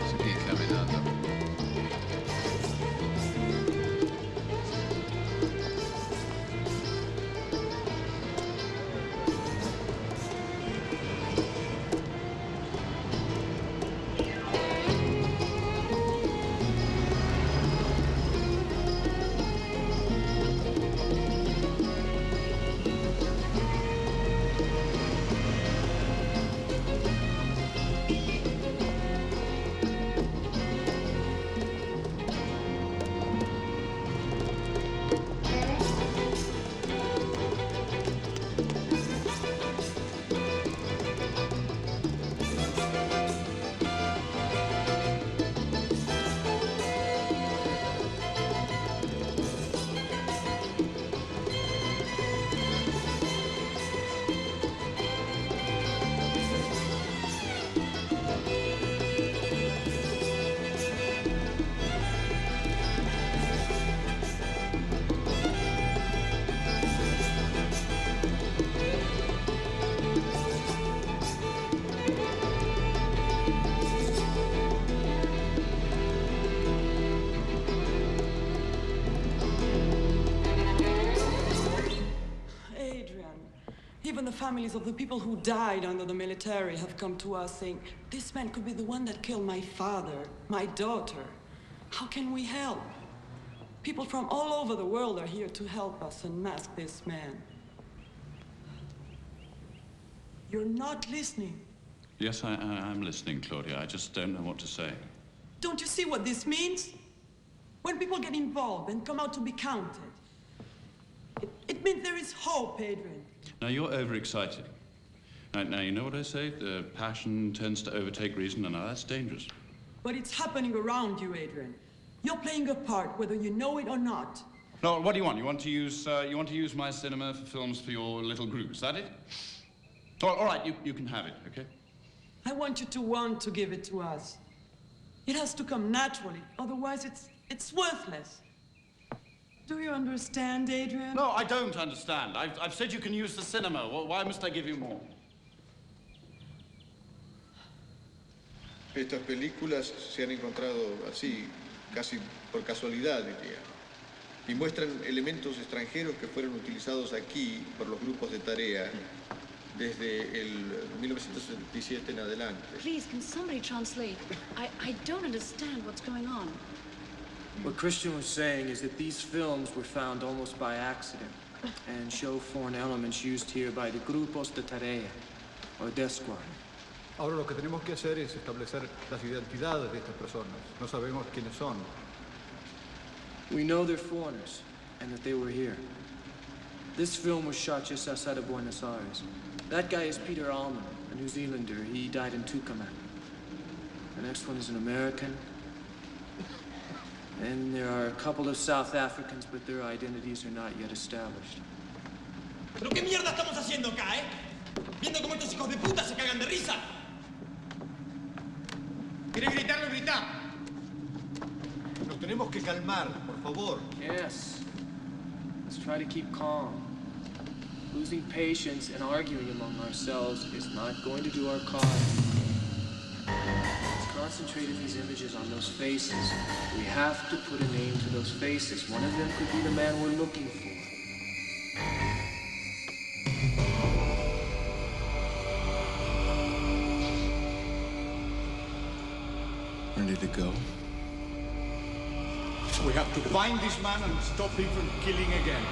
Speaker 1: Seguì camminando.
Speaker 5: Even the families of the people who died under the military have come to us saying, this man could be the one that killed my father, my daughter. How can we help? People from all over the world are here to help us unmask this man. You're not listening.
Speaker 4: Yes, I'm listening, Claudia. I just don't know what to say.
Speaker 5: Don't you see what this means? When people get involved and come out to be counted, it means there is hope, Adrian.
Speaker 4: Now, you're overexcited. Now, you know what I say? The passion tends to overtake reason, and now that's dangerous.
Speaker 5: But it's happening around you, Adrian. You're playing a part, whether you know it or not.
Speaker 4: No, what do you want? You want to use my cinema for films for your little group? Is that it? All right, you can have it, okay?
Speaker 5: I want you to want to give it to us. It has to come naturally, otherwise it's worthless. Do you understand, Adrian?
Speaker 4: No, I don't understand. I've said you can use the cinema. Well, why must I give you more?
Speaker 8: Estas películas se han encontrado así, casi por casualidad, diría. Y muestran elementos extranjeros que fueron utilizados aquí por los grupos de tarea desde el 1977 en adelante.
Speaker 22: Please, can somebody translate? I don't understand what's going on.
Speaker 18: What Christian was saying is that these films were found almost by accident and show foreign elements used here by the grupos de tarea, or desquad.
Speaker 23: Ahora lo que tenemos que hacer es establecer las identidades de estas personas. No sabemos quiénes son.
Speaker 18: We know they're foreigners and that they were here. This film was shot just outside of Buenos Aires. That guy is Peter Allman, a New Zealander. He died in Tucumán. The next one is an American. And there are a couple of South Africans, but their identities are not yet established.
Speaker 21: ¿Pero qué mierda estamos haciendo acá, Viendo cómo estos hijos de puta se cagan de risa. ¿Quieres gritarlo? Grita.
Speaker 8: Nos tenemos que calmar, por favor.
Speaker 18: Yes. Let's try to keep calm. Losing patience and arguing among ourselves is not going to do our cause. Let's concentrate these images on those faces. We have to put a name to those faces. One of them could be the man we're looking for.
Speaker 13: Ready to go?
Speaker 9: We have to find this man and stop him from killing again.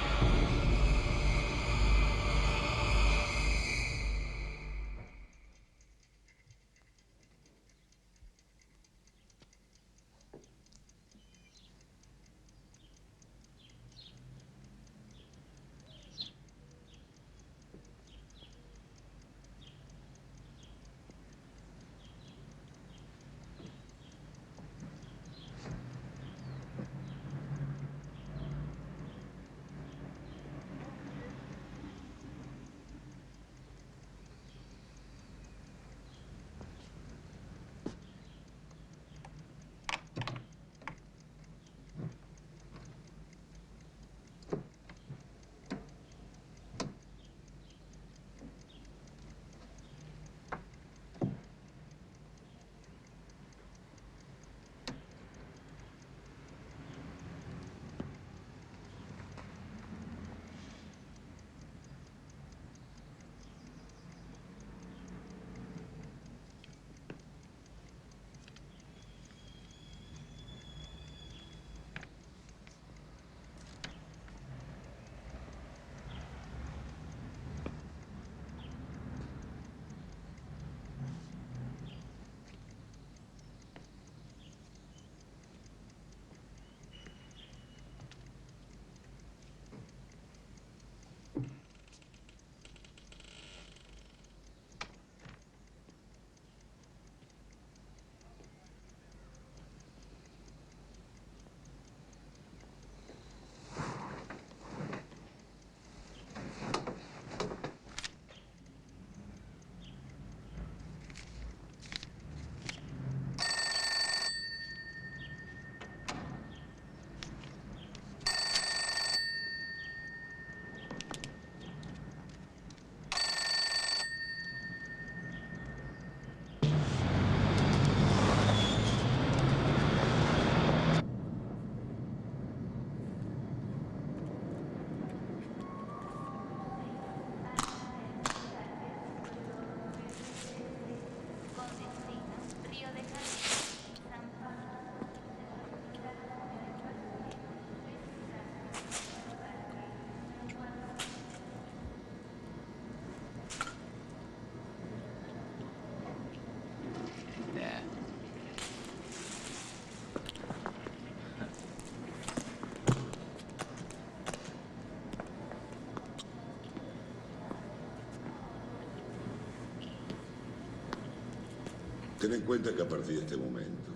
Speaker 3: Ten en cuenta que a partir de este momento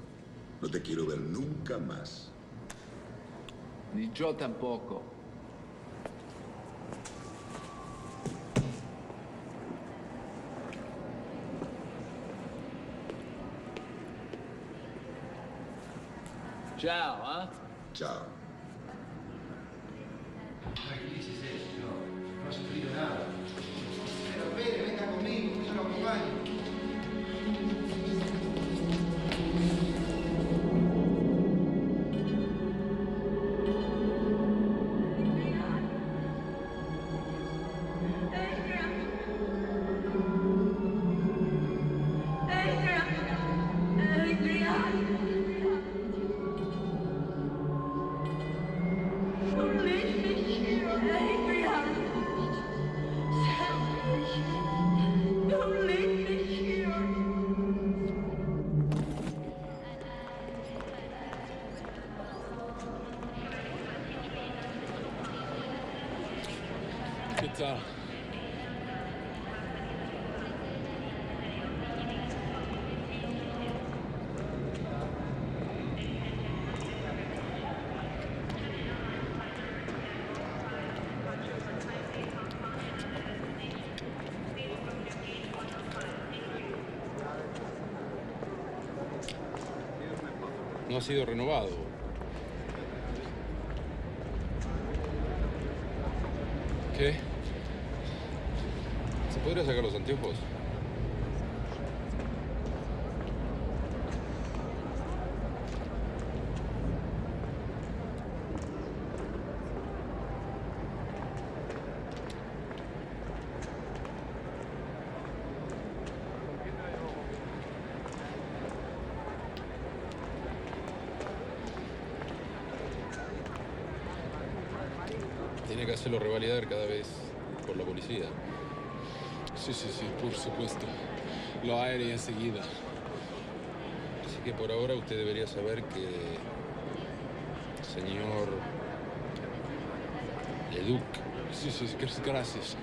Speaker 3: no te quiero ver nunca más.
Speaker 1: Ni yo tampoco.
Speaker 16: Ciao, ¿ah?
Speaker 3: Ciao.
Speaker 7: No has sufrido nada. Pero Pere, venga conmigo, yo lo acompaño.
Speaker 13: ¿Qué tal? No ha sido renovado. ¿Qué? ¿Se podría sacar los anteojos? Tiene que hacerlo revalidar cada vez por la policía. Sí, por supuesto. Lo haré enseguida. Así que por ahora usted debería saber que... Señor... Leduc. Sí, gracias.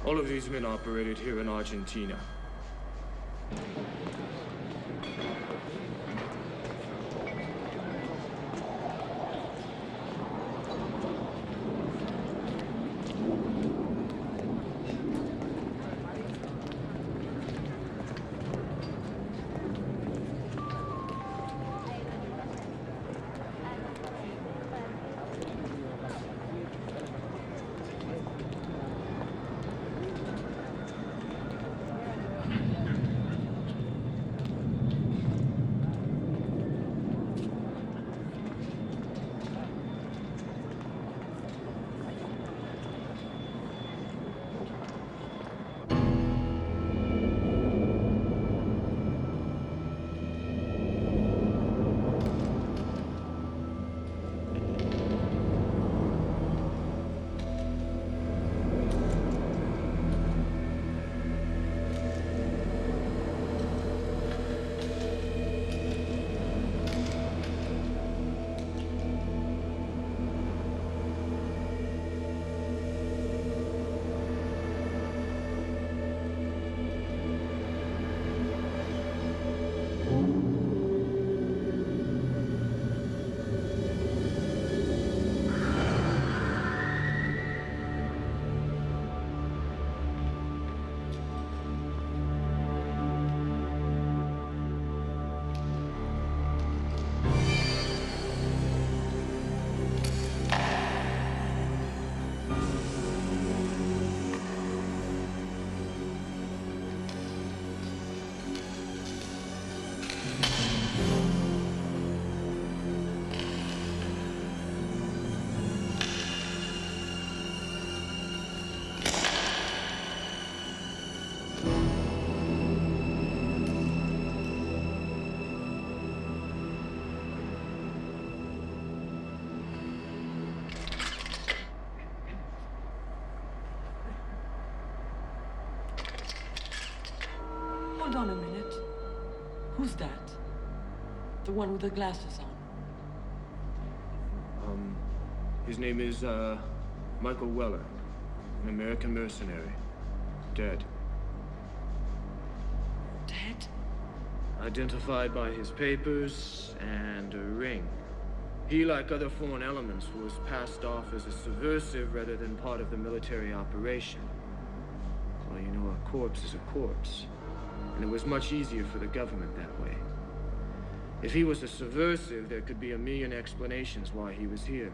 Speaker 18: All of these men operated here in Argentina.
Speaker 5: Hold on a minute. Who's that? The one with the glasses on.
Speaker 18: His name is, Michael Weller, an American mercenary. Dead.
Speaker 5: Dead?
Speaker 18: Identified by his papers and a ring. He, like other foreign elements, was passed off as a subversive rather than part of the military operation. Well, you know, a corpse is a corpse. And it was much easier for the government that way. If he was a subversive, there could be a million explanations why he was here.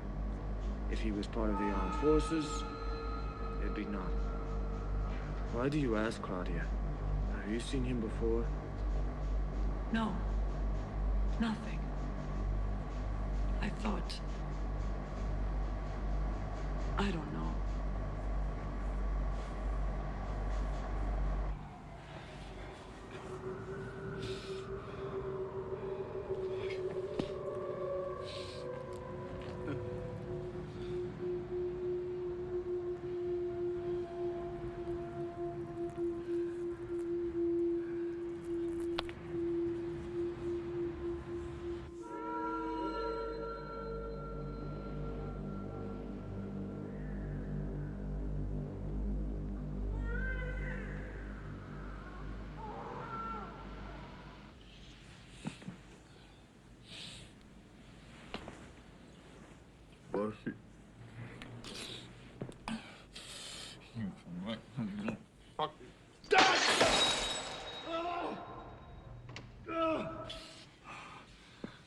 Speaker 18: If he was part of the armed forces, there'd be none. Why do you ask, Claudia? Have you seen him before?
Speaker 5: No. Nothing. I thought... I don't know.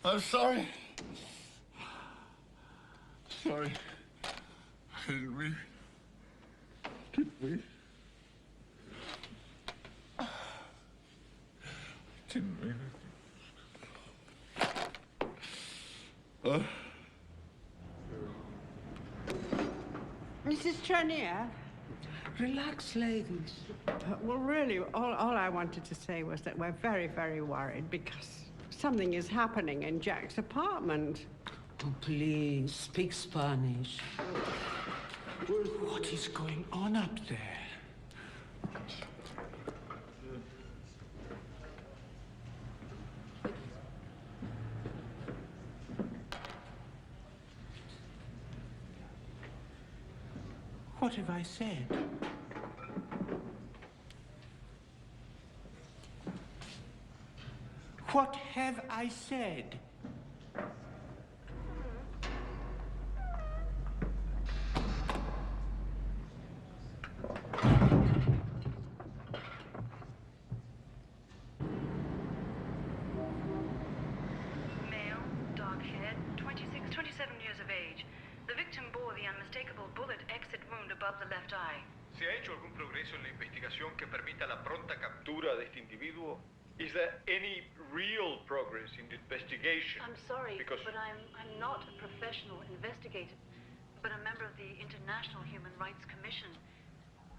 Speaker 9: I'm sorry. Sorry. Didn't we? Didn't we? Didn't we?
Speaker 6: Mrs. Trenier?
Speaker 12: Relax, ladies.
Speaker 6: Well, really, all I wanted to say was that we're very, very worried because something is happening in Jack's apartment.
Speaker 12: Oh, please, speak Spanish.
Speaker 20: What is going on up there? What have I said? What have I said?
Speaker 11: Male, dark-haired, 26, 27 years of age. The victim bore the unmistakable bullet exit wound above the left eye.
Speaker 8: ¿Se ha hecho algún progreso en la investigación que permita la pronta captura de este individuo? Is there any real progress in the investigation?
Speaker 11: I'm sorry,
Speaker 8: Because
Speaker 11: but I'm not a professional investigator, but a member of the International Human Rights Commission.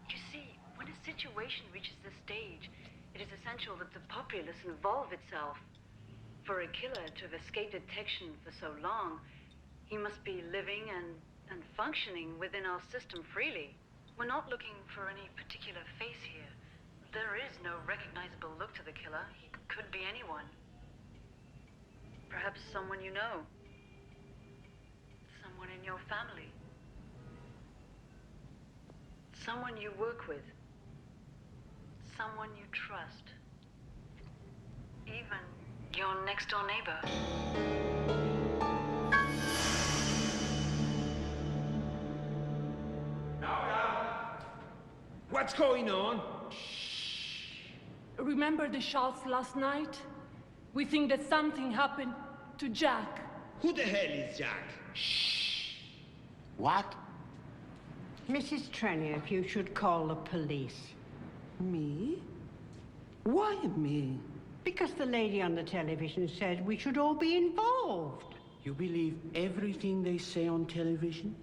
Speaker 11: You see, when a situation reaches this stage, it is essential that the populace involve itself. For a killer to have escaped detection for so long, he must be living and functioning within our system freely. We're not looking for any particular face here. There is no recognizable look to the killer. He could be anyone. Perhaps someone you know. Someone in your family. Someone you work with. Someone you trust. Even your next-door neighbor.
Speaker 18: What's going on?
Speaker 19: Remember the shots last night? We think that something happened to Jack.
Speaker 20: Who the hell is Jack?
Speaker 6: What? Mrs. Trenier, you should call the police.
Speaker 12: Me? Why me?
Speaker 6: Because the lady on the television said we should all be involved.
Speaker 20: You believe everything they say on television?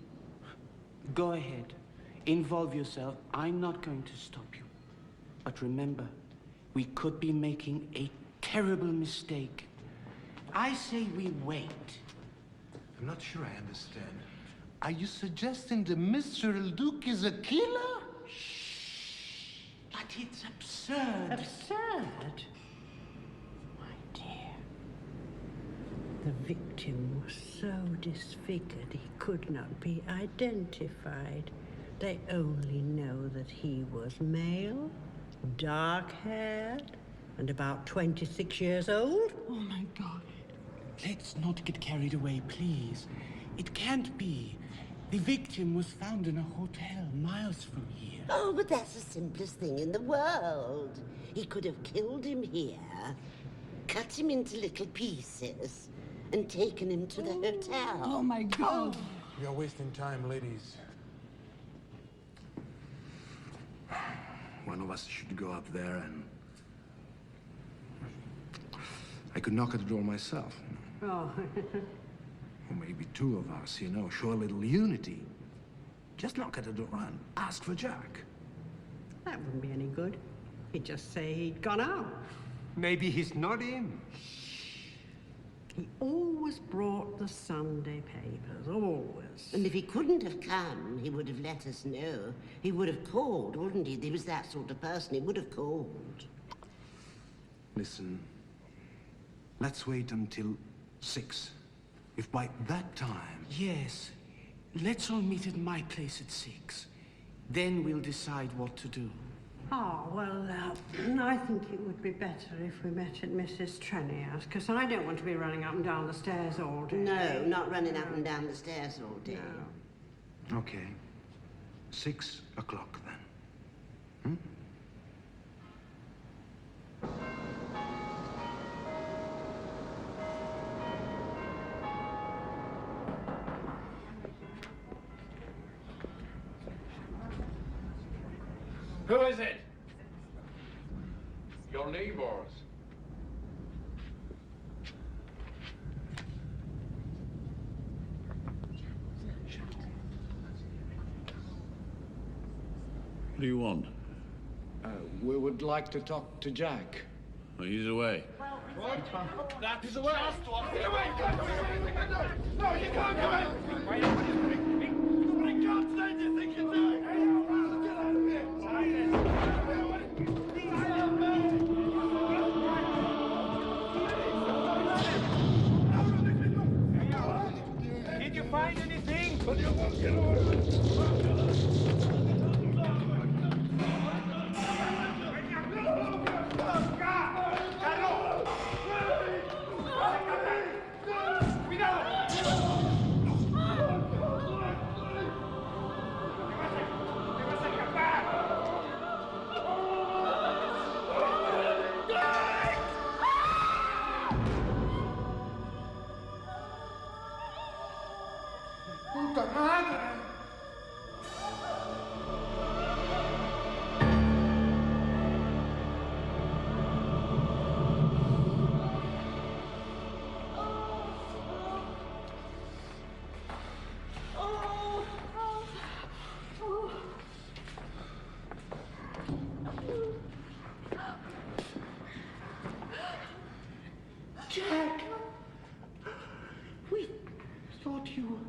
Speaker 20: Go ahead. Involve yourself. I'm not going to stop you. But remember, we could be making a terrible mistake. I say we wait.
Speaker 7: I'm not sure I understand. Are you suggesting that Mr. El Duque is a killer?
Speaker 20: But
Speaker 10: it's absurd.
Speaker 6: Absurd? My dear. The victim was so disfigured he could not be identified. They only know that he was male, dark-haired, and about 26 years old.
Speaker 10: Oh, my God. Let's not get carried away, please. It can't be. The victim was found in a hotel miles from here.
Speaker 14: Oh, but that's the simplest thing in the world. He could have killed him here, cut him into little pieces, and taken him to the hotel.
Speaker 10: Oh, my God.
Speaker 20: You're wasting time, ladies. One of us should go up there and... I could knock at the door myself.
Speaker 6: Oh.
Speaker 20: Or maybe two of us, you know, show a little unity. Just knock at the door and ask for Jack.
Speaker 6: That wouldn't be any good. He'd just say he'd gone out.
Speaker 15: Maybe he's not in.
Speaker 6: He always brought the Sunday papers, always.
Speaker 14: And if he couldn't have come, he would have let us know. He would have called, wouldn't he? He was that sort of person. He would have called.
Speaker 20: Listen, let's wait until 6. If by that time...
Speaker 10: Yes. Let's all meet at my place at 6. Then we'll decide what to do.
Speaker 6: Oh, well, I think it would be better if we met at Mrs. Trennia's, because I don't want to be running up and down the stairs all day.
Speaker 14: No, not running up and down the stairs all day.
Speaker 6: No.
Speaker 20: Okay. 6 o'clock, then.
Speaker 16: Who is it? Your neighbors.
Speaker 4: What do you want?
Speaker 17: We would like to talk to Jack.
Speaker 4: Well, he's away.
Speaker 16: That is away.
Speaker 2: Get away! No, you can't come in! Wait, what are you doing? I can't stand you think you're doing! Get out of here!
Speaker 15: Did you find anything?
Speaker 2: ¡Puta madre!
Speaker 10: Jack! We thought you...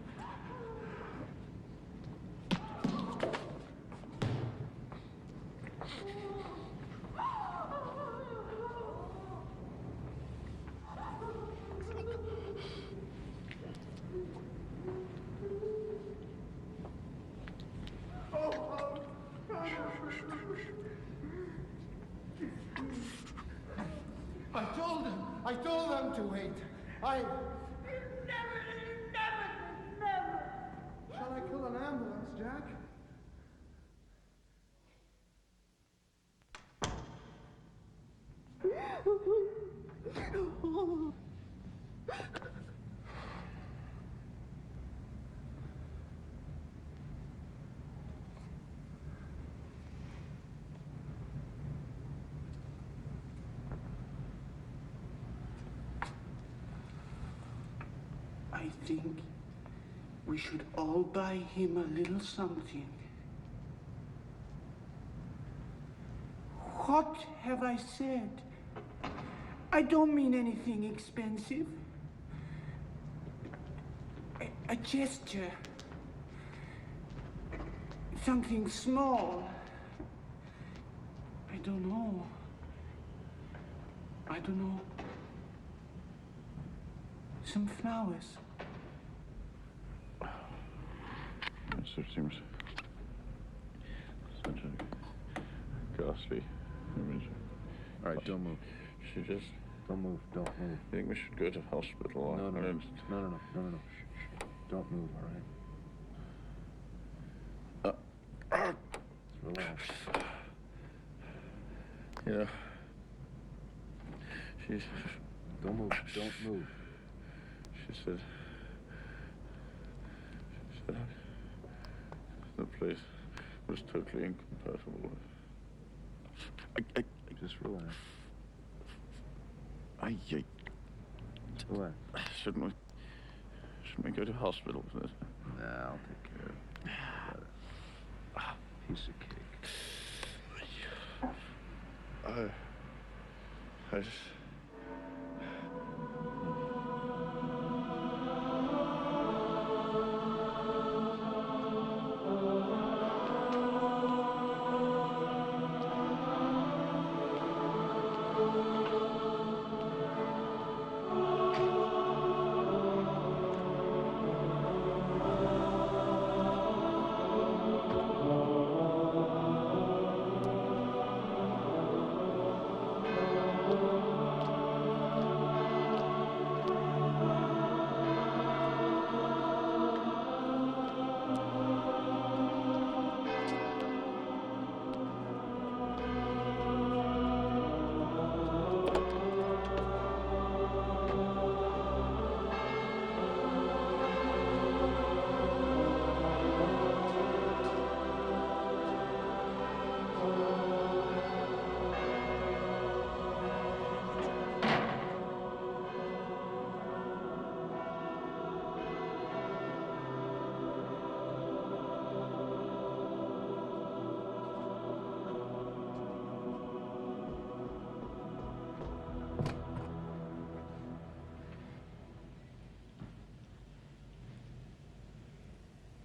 Speaker 2: I told them to wait. Shall I call an ambulance, Jack?
Speaker 10: I think we should all buy him a little something. What have I said? I don't mean anything expensive. A gesture. Something small. don't know. I don't know. Some flowers.
Speaker 21: Yes, it seems such a ghastly image.
Speaker 1: All right, don't move.
Speaker 21: She just...
Speaker 1: Don't move. Don't move.
Speaker 21: I think we should go to hospital.
Speaker 1: No.
Speaker 21: I mean,
Speaker 1: No. Shh. Don't move, all right? Just relax.
Speaker 21: Yeah. She's...
Speaker 1: Don't move. Don't move.
Speaker 21: She said the place was totally incompatible with...
Speaker 1: Just relax. Relax.
Speaker 21: Shouldn't we go to hospital for this?
Speaker 1: Nah, I'll take care of it. Got it. Piece of cake.
Speaker 21: I just...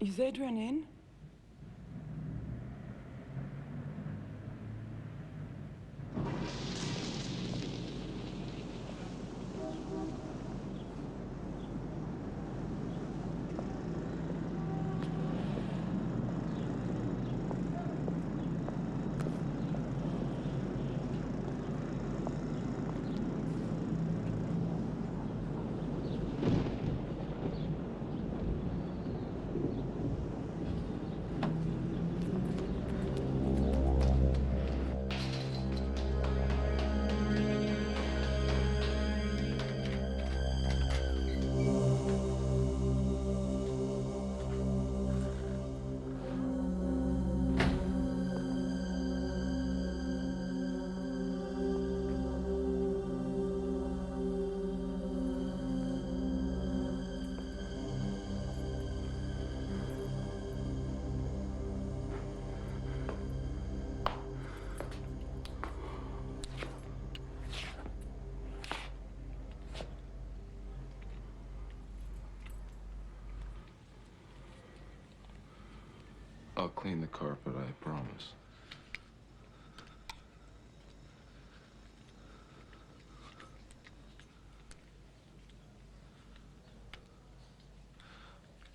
Speaker 5: Is Adrian in?
Speaker 1: I'll clean the carpet, I promise.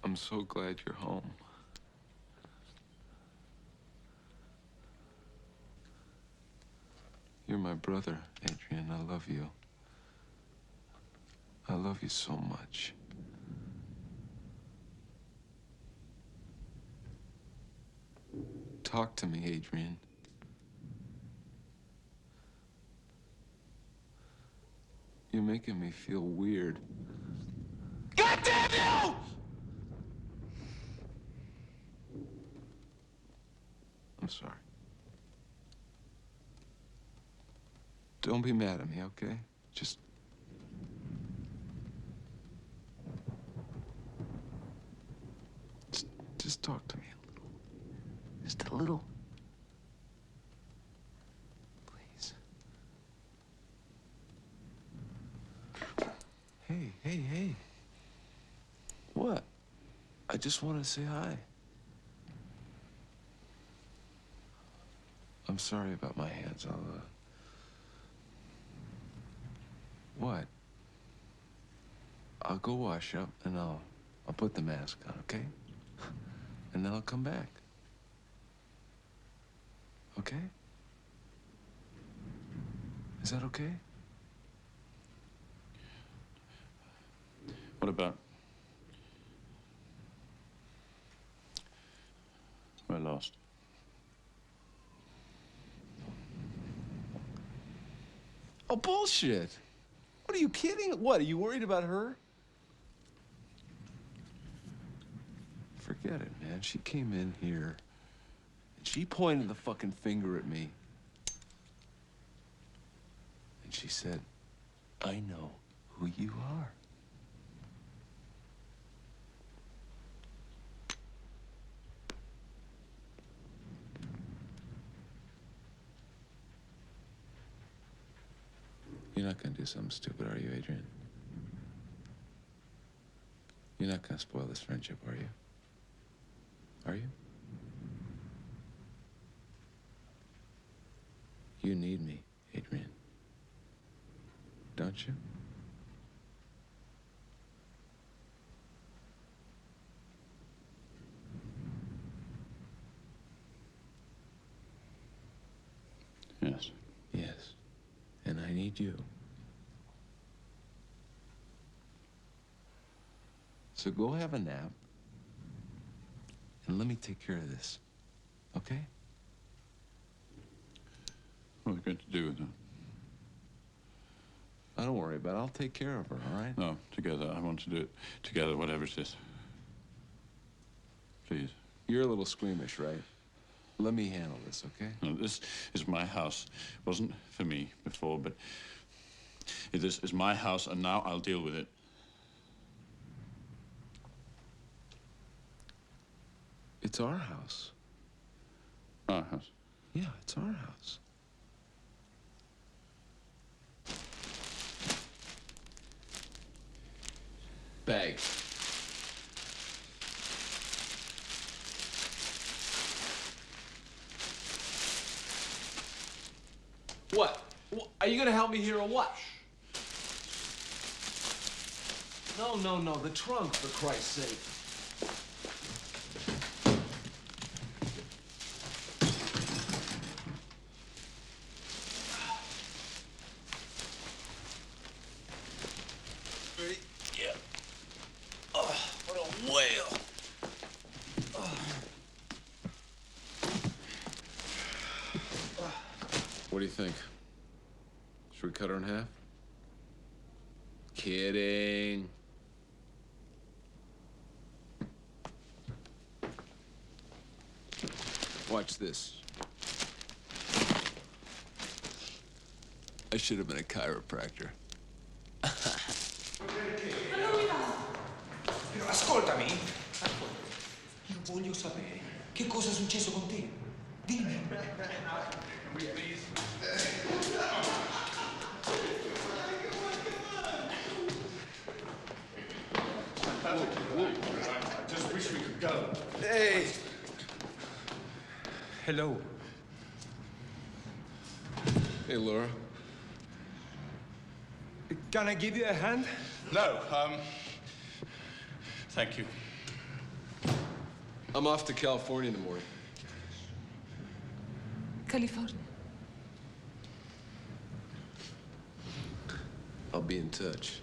Speaker 1: I'm so glad you're home. You're my brother, Adrian. I love you. I love you so much. Talk to me, Adrian. You're making me feel weird. God damn you! I'm sorry. Don't be mad at me, okay? Just talk to me a little. Just a little. Please. Hey. What? I just wanted to say hi. I'm sorry about my hands. What? I'll go wash up and I'll put the mask on, okay? And then I'll come back. Okay? Is that okay?
Speaker 4: What about... We're lost.
Speaker 1: Oh, bullshit. What, are you kidding? What, are you worried about her? Forget it, man. She came in here and she pointed the fucking finger at me. And she said, I know who you are. You're not gonna do something stupid, are you, Adrian? You're not gonna spoil this friendship, are you? Are you? You need me, Adrian. Don't you?
Speaker 4: Yes.
Speaker 1: Yes. And I need you. So go have a nap. And let me take care of this. Okay?
Speaker 4: What are we going to do with her?
Speaker 1: Don't worry about it. I'll take care of her, all right?
Speaker 4: No, together. I want to do it together, whatever it is. Please.
Speaker 1: You're a little squeamish, right? Let me handle this, okay?
Speaker 4: No, this is my house. It wasn't for me before, but this is my house, and now I'll deal with it.
Speaker 1: It's our house.
Speaker 4: Our house?
Speaker 1: Yeah, it's our house. Bag. What? Are you gonna help me here or what? No, the trunk, for Christ's sake. Ready? Yeah. Oh, what a whale. What do you think? Should we cut her in half? Kidding. Watch this. I should have been a chiropractor.
Speaker 3: Però ascoltami. Io voglio sapere che cosa è successo con te. Dimmi.
Speaker 2: I just wish we could go.
Speaker 3: Hey. Hello.
Speaker 1: Hey, Laura.
Speaker 3: Can I give you a hand?
Speaker 2: No,
Speaker 4: Thank you.
Speaker 1: I'm off to California in the morning.
Speaker 19: California.
Speaker 1: I'll be in touch.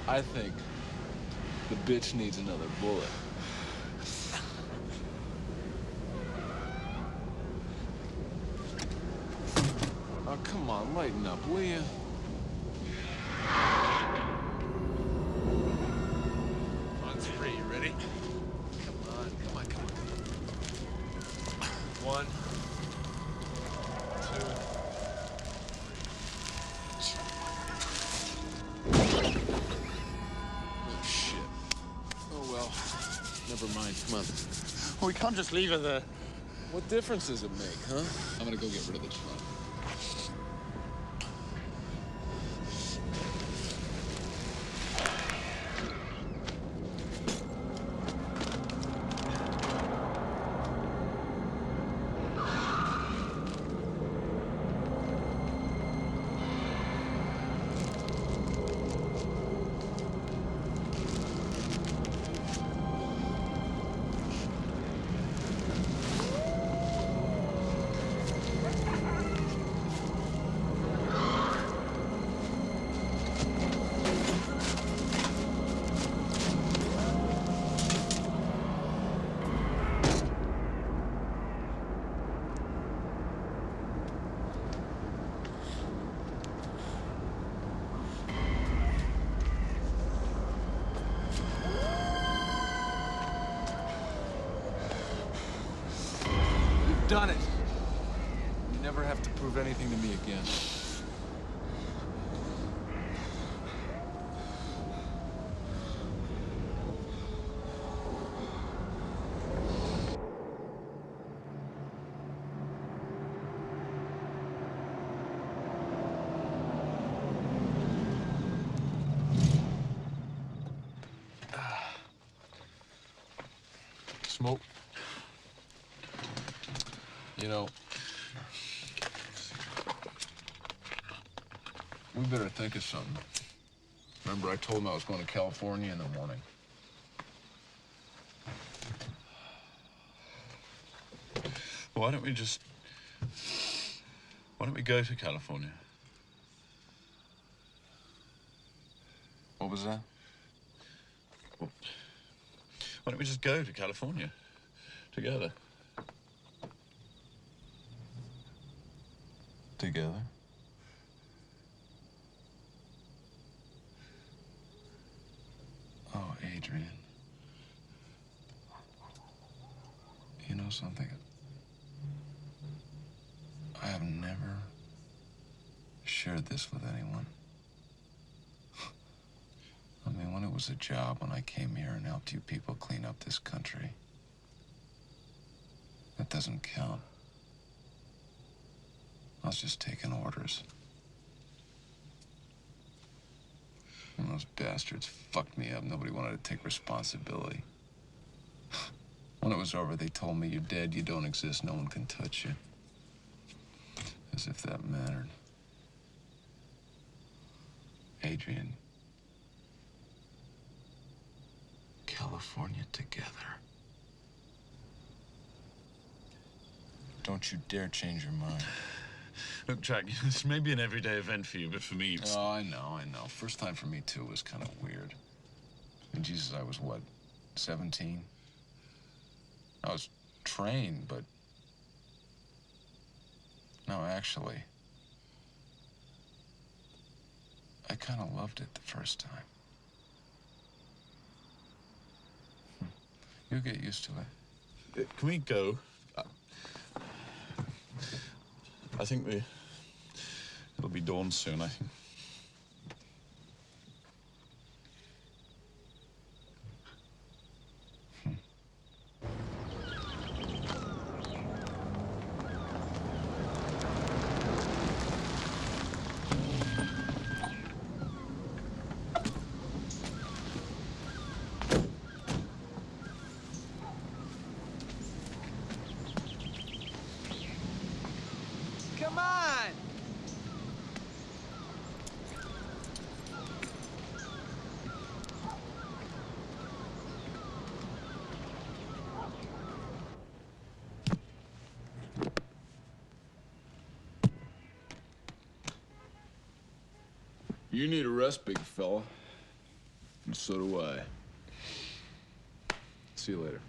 Speaker 16: I think the bitch needs another bullet. Oh, come on, lighten up, will you? On three, you ready? Come on, come on, come on. One, two, three. Oh, shit. Oh, well. Never mind, come on.
Speaker 21: We can't just leave her there.
Speaker 16: What difference does it make, huh?
Speaker 1: I'm gonna go get rid of the trunk.
Speaker 16: Done it. You never have to prove anything to me again. Smoke. You know, we better think of something. Remember, I told him I was going to California in the morning.
Speaker 21: Why don't we go to California?
Speaker 16: What was that?
Speaker 21: Why don't we just go to California together?
Speaker 16: Together?
Speaker 1: Oh, Adrian. You know something? I have never shared this with anyone. I mean, when it was a job, when I came here and helped you people clean up this country, that doesn't count. I was just taking orders. And those bastards fucked me up. Nobody wanted to take responsibility. When it was over, they told me, "You're dead, you don't exist, no one can touch you." As if that mattered. Adrian. California together. Don't you dare change your mind.
Speaker 21: Look, Jack, this may be an everyday event for you, but for me, it's...
Speaker 1: Oh, I know. First time for me, too, was kind of weird. I mean, Jesus, I was, what, 17? I was trained, but... No, actually... I kind of loved it the first time. You'll get used to it.
Speaker 21: Can we go? I think it'll be dawn soon, I think.
Speaker 15: Come on!
Speaker 16: You need a rest, big fella.
Speaker 1: So do I. See you later.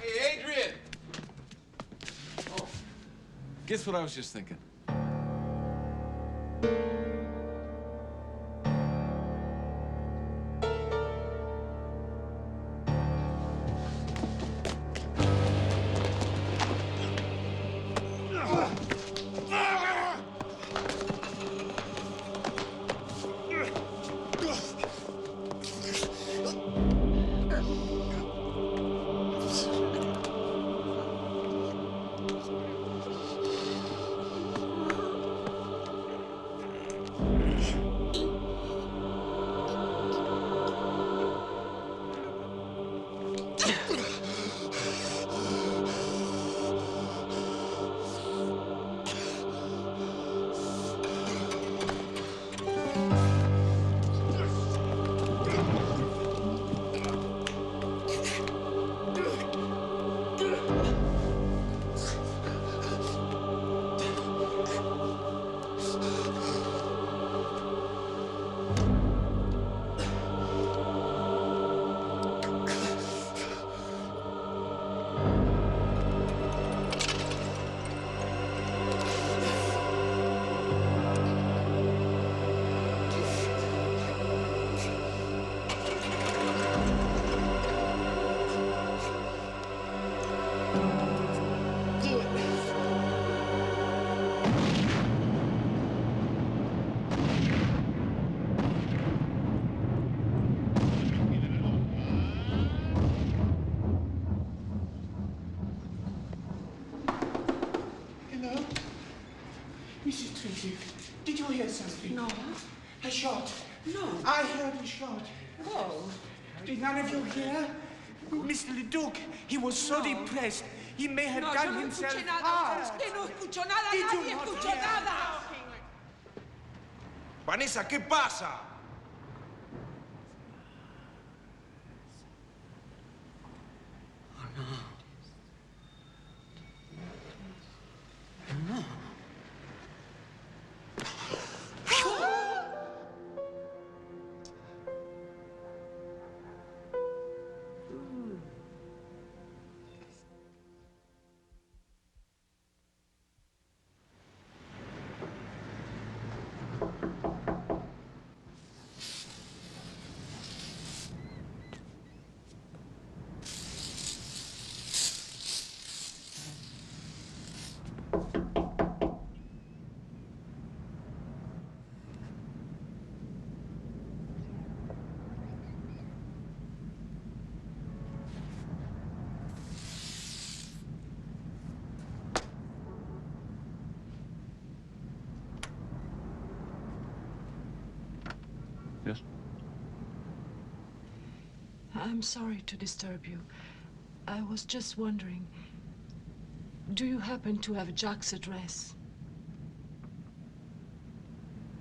Speaker 16: Hey, Adrian!
Speaker 1: Oh, guess what I was just thinking?
Speaker 10: Hello? Mrs. Tracy, did you hear something?
Speaker 12: No.
Speaker 10: A shot.
Speaker 12: No.
Speaker 10: I heard a shot.
Speaker 12: Oh.
Speaker 10: Did none of you hear? Mr. Leduc, he was so depressed, he may have
Speaker 12: No, yo
Speaker 10: done
Speaker 12: no
Speaker 10: himself
Speaker 12: escuché nada.
Speaker 10: hard.
Speaker 12: Usted no escuchó nada.
Speaker 10: Did you
Speaker 12: Nadie
Speaker 10: not
Speaker 12: escuchó
Speaker 10: hear?
Speaker 12: nada.
Speaker 20: Vanessa, ¿qué pasa?
Speaker 4: Yes?
Speaker 19: I'm sorry to disturb you. I was just wondering, do you happen to have Jack's address?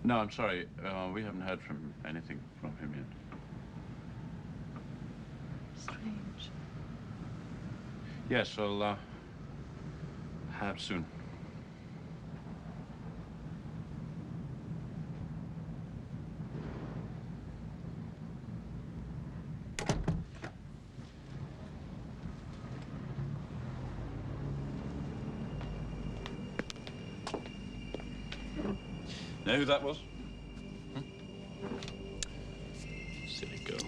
Speaker 4: No, I'm sorry. We haven't heard from anything from him yet.
Speaker 19: Strange.
Speaker 4: Yes, well, perhaps soon.
Speaker 21: Know who that was? Hmm? Silly girl.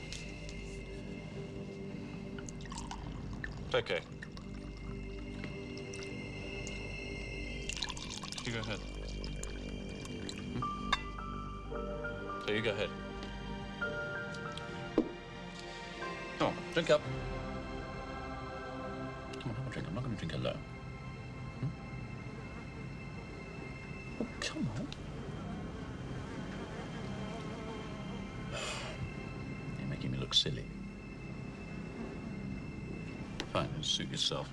Speaker 21: It's okay. You go ahead. So you go ahead. Come on, drink up. Come on, have a drink. I'm not going to drink alone. Oh, come on. You're making me look silly. Fine, suit yourself.